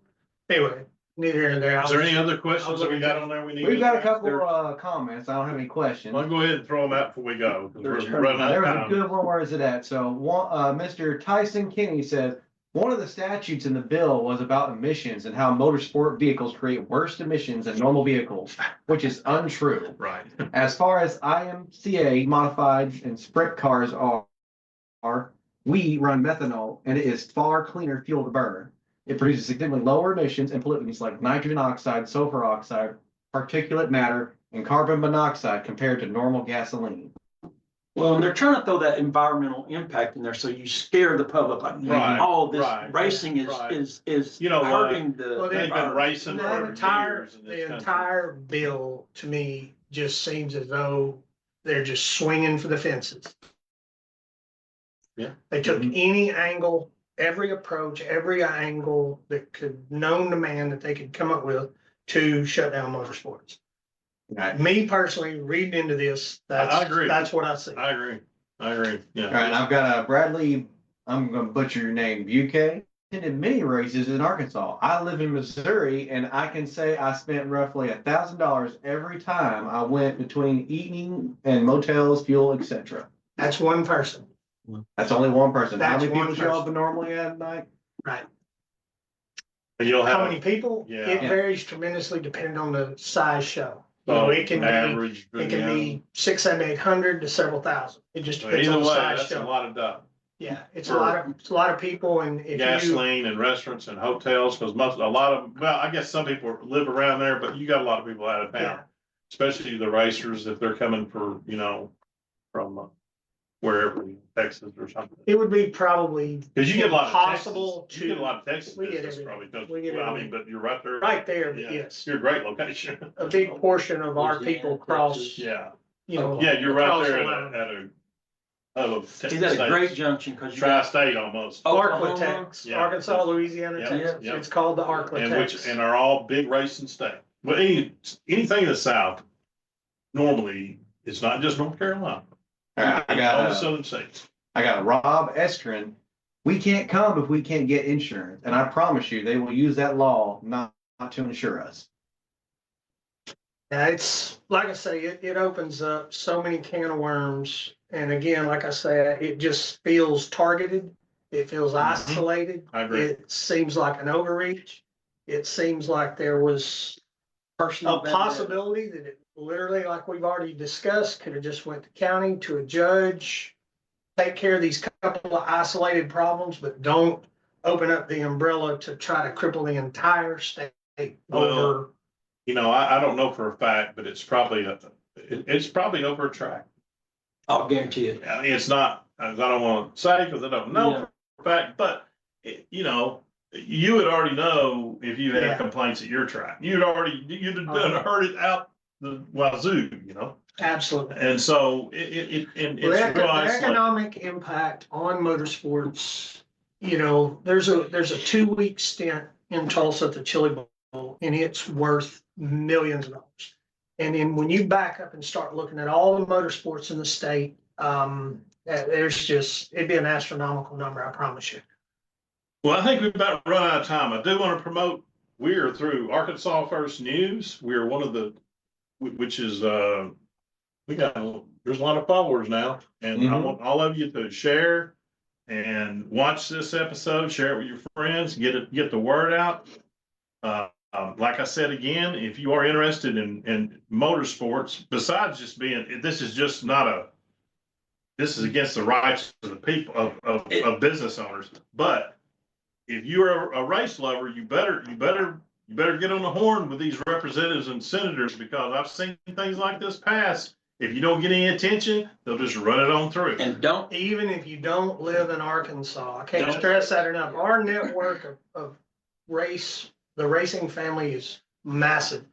Speaker 4: Anyway, neither here nor there.
Speaker 1: Is there any other questions that we got on there we need?
Speaker 5: We've
Speaker 1: to
Speaker 5: got a
Speaker 1: address?
Speaker 5: couple comments. I don't have any questions.
Speaker 1: Well, go ahead and throw them out before we go. 'Cause
Speaker 2: There's-
Speaker 1: We're running out
Speaker 5: There
Speaker 1: of
Speaker 5: was a
Speaker 1: time.
Speaker 5: good one. Where is it at? So one, Mr. Tyson Kinney says, one of the statutes in the bill was about emissions and how motorsport vehicles create worse emissions than normal vehicles, which is untrue.
Speaker 1: Right.
Speaker 5: As far as IMCA modified and sprint cars are, we run methanol and it is far cleaner fuel to burn. It produces significantly lower emissions and pollutants like nitrogen oxide, sulfur oxide, particulate matter, and carbon monoxide compared to normal gasoline.
Speaker 2: Well, and they're trying to throw that environmental impact in there, so you scare the public like,
Speaker 1: Right,
Speaker 2: oh, this
Speaker 1: right,
Speaker 2: racing
Speaker 1: right.
Speaker 2: is
Speaker 1: You know what?
Speaker 2: hurting the.
Speaker 4: Well,
Speaker 1: They've been
Speaker 2: environment.
Speaker 1: racing
Speaker 4: The
Speaker 1: for
Speaker 4: entire,
Speaker 1: years in this
Speaker 4: the
Speaker 1: country.
Speaker 4: entire bill to me just seems as though they're just swinging for the fences.
Speaker 1: Yeah.
Speaker 4: They took
Speaker 5: Mhm.
Speaker 4: any angle, every approach, every angle that could known to man that they could come up with to shut down motorsports.
Speaker 5: Right.
Speaker 4: Me personally, reading into this,
Speaker 1: I agree.
Speaker 4: that's what I see.
Speaker 1: I agree. Yeah.
Speaker 5: All right, and I've got Bradley, I'm gonna butcher your name, Buque. Attended many races in Arkansas. I live in Missouri and I can say I spent roughly $1,000 every time I went between eating and motels, fuel, etc.
Speaker 4: That's one person,
Speaker 5: That's only one person. How
Speaker 4: That's
Speaker 5: many people
Speaker 4: one
Speaker 5: show up
Speaker 4: person.
Speaker 5: normally at night?
Speaker 4: right?
Speaker 1: And you'll
Speaker 4: How
Speaker 1: have
Speaker 4: many people?
Speaker 1: Yeah.
Speaker 4: It varies tremendously depending on the size show. You know, it can be,
Speaker 1: average.
Speaker 4: it can be 600, 700, 800 to several thousand. It just depends
Speaker 1: Either
Speaker 4: on the
Speaker 1: way,
Speaker 4: size
Speaker 1: that's a
Speaker 4: show.
Speaker 1: lot of stuff.
Speaker 4: Yeah, it's a lot of people and if you,
Speaker 1: Gasoline and restaurants and hotels, because a lot of, well, I guess some people live around there, but you got a lot of people out of town.
Speaker 4: Yeah.
Speaker 1: Especially the racers, if they're coming for, from wherever, Texas or something.
Speaker 4: it would be probably
Speaker 1: Because you get a lot of Texas,
Speaker 4: impossible
Speaker 1: you get a
Speaker 4: to,
Speaker 1: lot of Texas
Speaker 4: we get
Speaker 1: business
Speaker 4: everything.
Speaker 1: probably, don't
Speaker 4: We
Speaker 1: you?
Speaker 4: get
Speaker 1: Well, I
Speaker 4: everything.
Speaker 1: mean, but you're right there.
Speaker 4: right there, but
Speaker 1: Yeah.
Speaker 4: yes.
Speaker 1: You're a great location.
Speaker 4: A big portion of our
Speaker 2: Louisiana,
Speaker 4: people cross,
Speaker 2: Texas.
Speaker 1: Yeah,
Speaker 4: you know.
Speaker 1: yeah, you're right
Speaker 4: across
Speaker 1: there
Speaker 4: the line.
Speaker 1: at a
Speaker 2: He's at a great junction, because you got
Speaker 1: tri-state almost.
Speaker 2: Oklahoma.
Speaker 4: Arklatex,
Speaker 1: Yeah.
Speaker 4: Arkansas, Louisiana,
Speaker 1: Yeah,
Speaker 4: Texas.
Speaker 1: yeah.
Speaker 4: It's called the
Speaker 1: And
Speaker 4: Arklatex.
Speaker 1: are all big racing state. But anything in the South, normally, it's not just North Carolina.
Speaker 5: All right,
Speaker 1: All the southern states.
Speaker 5: I got Rob Estrin. We can't come if we can't get insurance. And I promise you, they will use that law not to insure us.
Speaker 4: Yeah, it's, like I say, it opens up so many can of worms. And again, like I say, it just feels targeted. It feels isolated.
Speaker 1: I agree.
Speaker 4: It seems like an overreach. It seems like there was
Speaker 2: personal
Speaker 4: a possibility that it literally, like we've already discussed, could have just went to county, to a judge, take care of these couple of isolated problems, but don't open up the umbrella to try to cripple the entire state over.
Speaker 1: I don't know for a fact, but it's probably over a track.
Speaker 2: I'll guarantee it.
Speaker 1: I mean, it's not, I don't want to say because I don't know
Speaker 2: Yeah.
Speaker 1: for a fact, but you would already know if you had
Speaker 4: Yeah.
Speaker 1: complaints at your track. You'd have heard it out the wazoo,
Speaker 4: Absolutely.
Speaker 1: And so and
Speaker 4: Well,
Speaker 1: it's
Speaker 4: the
Speaker 1: real isolated.
Speaker 4: economic impact on motorsports, there's a 2-week stint in Tulsa at the Chili Bowl, and it's worth millions of dollars. And then when you back up and start looking at all the motorsports in the state, it'd be an astronomical number, I promise you.
Speaker 1: Well, I think we've about run out of time. I do want to promote, we are through Arkansas First News. We are one of the, which is, there's a lot of followers now. And I want all of you to share and watch this episode, share it with your friends, get the word out. Like I said again, if you are interested in motorsports, besides just being, this is against the rights of the people of business owners. But if you're a race lover, you better get on the horn with these representatives and senators, because I've seen things like this pass. If you don't get any attention, they'll just run it on through.
Speaker 2: And
Speaker 4: even if you don't live in Arkansas, I can't stress that enough. Our network of the racing family is massive.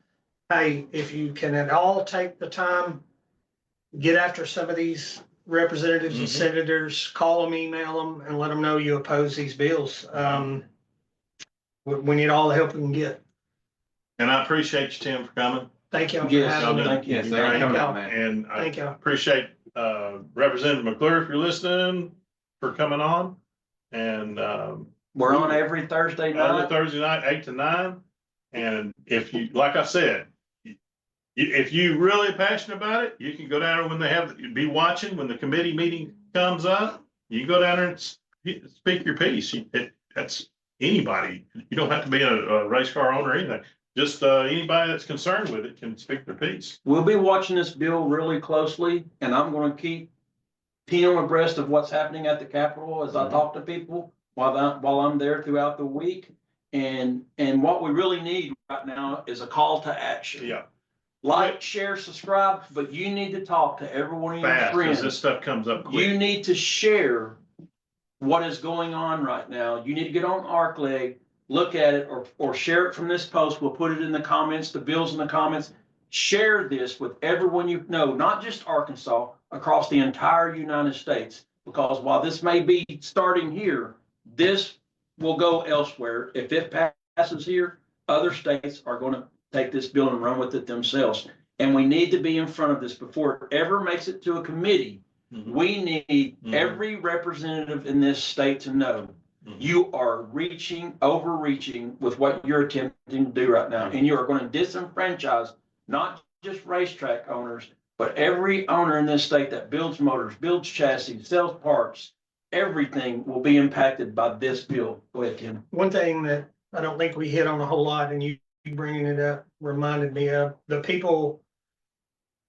Speaker 4: Hey, if you can at all take the time, get after some of these representatives and senators, call them, email them, and let them know you oppose these bills. We need all the help we can get.
Speaker 1: And I appreciate you, Tim, for coming.
Speaker 4: Thank you.
Speaker 2: Thank you.
Speaker 5: Yes, thank you, man.
Speaker 1: And I
Speaker 4: Thank you.
Speaker 1: appreciate Representative McClure, if you're listening, for coming on. And
Speaker 2: we're on every Thursday night.
Speaker 1: Thursday night, 8 to 9. And if you, like I said, if you're really passionate about it, you can go down there when be watching when the committee meeting comes up. You can go down there and speak your piece. That's anybody. You don't have to be a race car owner or anything. Just anybody that's concerned with it can speak their piece.
Speaker 2: We'll be watching this bill really closely, and I'm going to keep Tim abreast of what's happening at the Capitol as I talk to people while I'm there throughout the week. And what we really need right now is a call to action.
Speaker 1: Yeah.
Speaker 2: Like, share, subscribe, but you need to talk to every one of your
Speaker 1: Fast,
Speaker 2: friends.
Speaker 1: because this stuff comes up quick.
Speaker 2: You need to share what is going on right now. You need to get on ArcLeg, look at it, or share it from this post. We'll put it in the comments, the bills in the comments. Share this with everyone you know, not just Arkansas, across the entire United States. Because while this may be starting here, this will go elsewhere. If it passes here, other states are going to take this bill and run with it themselves. And we need to be in front of this before it ever makes it to a committee. We need every representative in this state to know you are overreaching with what you're attempting to do right now. And you are going to disenfranchise not just racetrack owners, but every owner in this state that builds motors, builds chassis, sells parts. Everything will be impacted by this bill. Go ahead, Tim.
Speaker 4: One thing that I don't think we hit on a whole lot, and you bringing it up reminded me of the people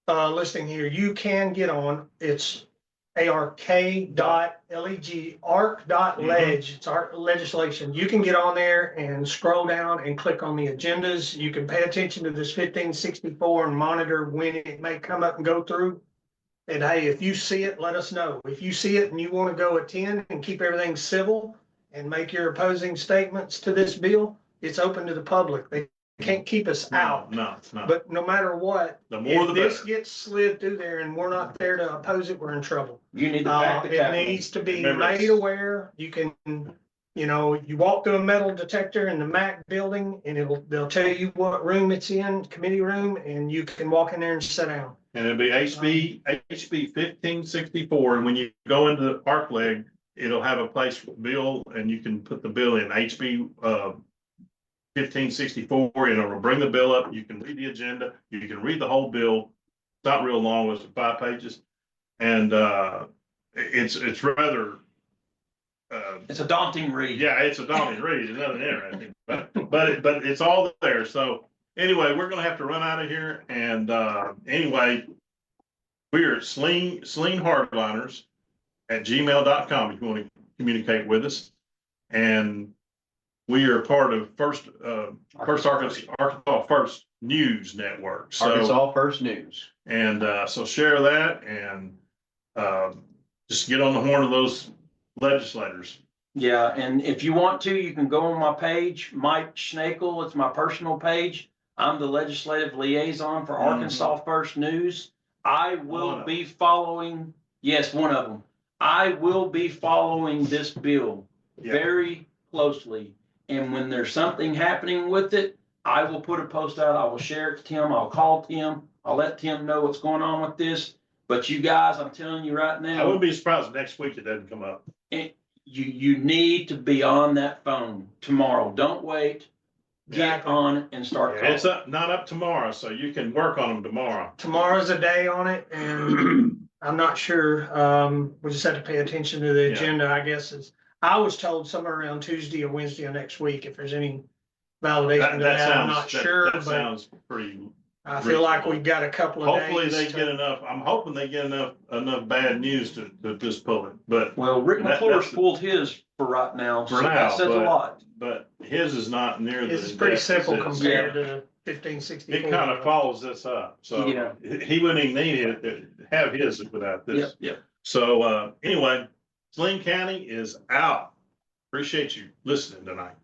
Speaker 4: listening here. You can get on. It's ark.leg, arc.leg. It's our legislation. You can get on there and scroll down and click on the agendas. You can pay attention to this 1564 and monitor when it may come up and go through. And hey, if you see it, let us know. If you see it and you want to go attend and keep everything civil and make your opposing statements to this bill, it's open to the public. They can't keep us out.
Speaker 1: No, it's not.
Speaker 4: But no matter what,
Speaker 1: The more the
Speaker 4: if this
Speaker 1: better.
Speaker 4: gets slid through there and we're not there to oppose it, we're in trouble.
Speaker 2: You need to back the
Speaker 4: It
Speaker 2: Capitol.
Speaker 4: needs to be
Speaker 1: Remember,
Speaker 4: made aware. You can, you walk through a metal detector in the MAC building and they'll tell you what room it's in, committee room, and you can walk in there and sit down.
Speaker 1: And it'll be HB 1564. And when you go into the ArcLeg, it'll have a place for bill, and you can put the bill in HB 1564, and it'll bring the bill up. You can read the agenda. You can read the whole bill. It's not real long. It's 5 pages, and it's rather.
Speaker 2: It's a daunting read.
Speaker 1: Yeah, it's a daunting read. It's nothing interesting, but it's all there. So anyway, we're gonna have to run out of here. And anyway, we are at Saline Hardliners at gmail.com if you want to communicate with us. And we are part of Arkansas First News Network. So,
Speaker 5: Arkansas First News.
Speaker 1: and so share that and just get on the horn of those legislators.
Speaker 2: Yeah, and if you want to, you can go on my page, Mike Schnakel. It's my personal page. I'm the legislative liaison for Arkansas First News. I will be following, yes, one of them. I will be following this bill very closely. And when there's something happening with it, I will put a post out. I will share it to Tim. I'll call Tim. I'll let Tim know what's going on with this. But you guys, I'm telling you right
Speaker 1: I
Speaker 2: now,
Speaker 1: wouldn't be surprised if next week it doesn't come up.
Speaker 2: you need to be on that phone tomorrow. Don't wait. Get
Speaker 4: Exactly.
Speaker 2: on and start
Speaker 1: Yeah, it's
Speaker 2: calling.
Speaker 1: up, not up tomorrow, so you can work on them tomorrow.
Speaker 4: Tomorrow's a day on it and I'm not sure. We just have to pay attention to the
Speaker 1: Yeah.
Speaker 4: agenda, I guess is, I was told somewhere around Tuesday or Wednesday of next week, if there's any validation to
Speaker 1: That
Speaker 4: that, I'm
Speaker 1: sounds,
Speaker 4: not
Speaker 1: that
Speaker 4: sure,
Speaker 1: that
Speaker 4: but
Speaker 1: sounds pretty,
Speaker 4: I feel like
Speaker 1: reasonable.
Speaker 4: we've got a couple of days.
Speaker 1: hopefully they get enough, I'm hoping they get enough bad news to just pull it, but,
Speaker 2: Well, Rick
Speaker 1: That-
Speaker 2: McClure's
Speaker 1: that's-
Speaker 2: pulled his for right now,
Speaker 1: For
Speaker 2: so
Speaker 1: now,
Speaker 2: that says a
Speaker 1: but-
Speaker 2: lot.
Speaker 1: but his is not near the.
Speaker 4: It's pretty
Speaker 1: depth as
Speaker 4: simple
Speaker 1: this.
Speaker 4: compared to 1564.
Speaker 1: It kind of follows this up, so
Speaker 2: Yeah.
Speaker 1: he wouldn't even need it, have his without
Speaker 2: Yep,
Speaker 1: this.
Speaker 2: yep.
Speaker 1: So, anyway, Saline County is out. Appreciate you listening tonight.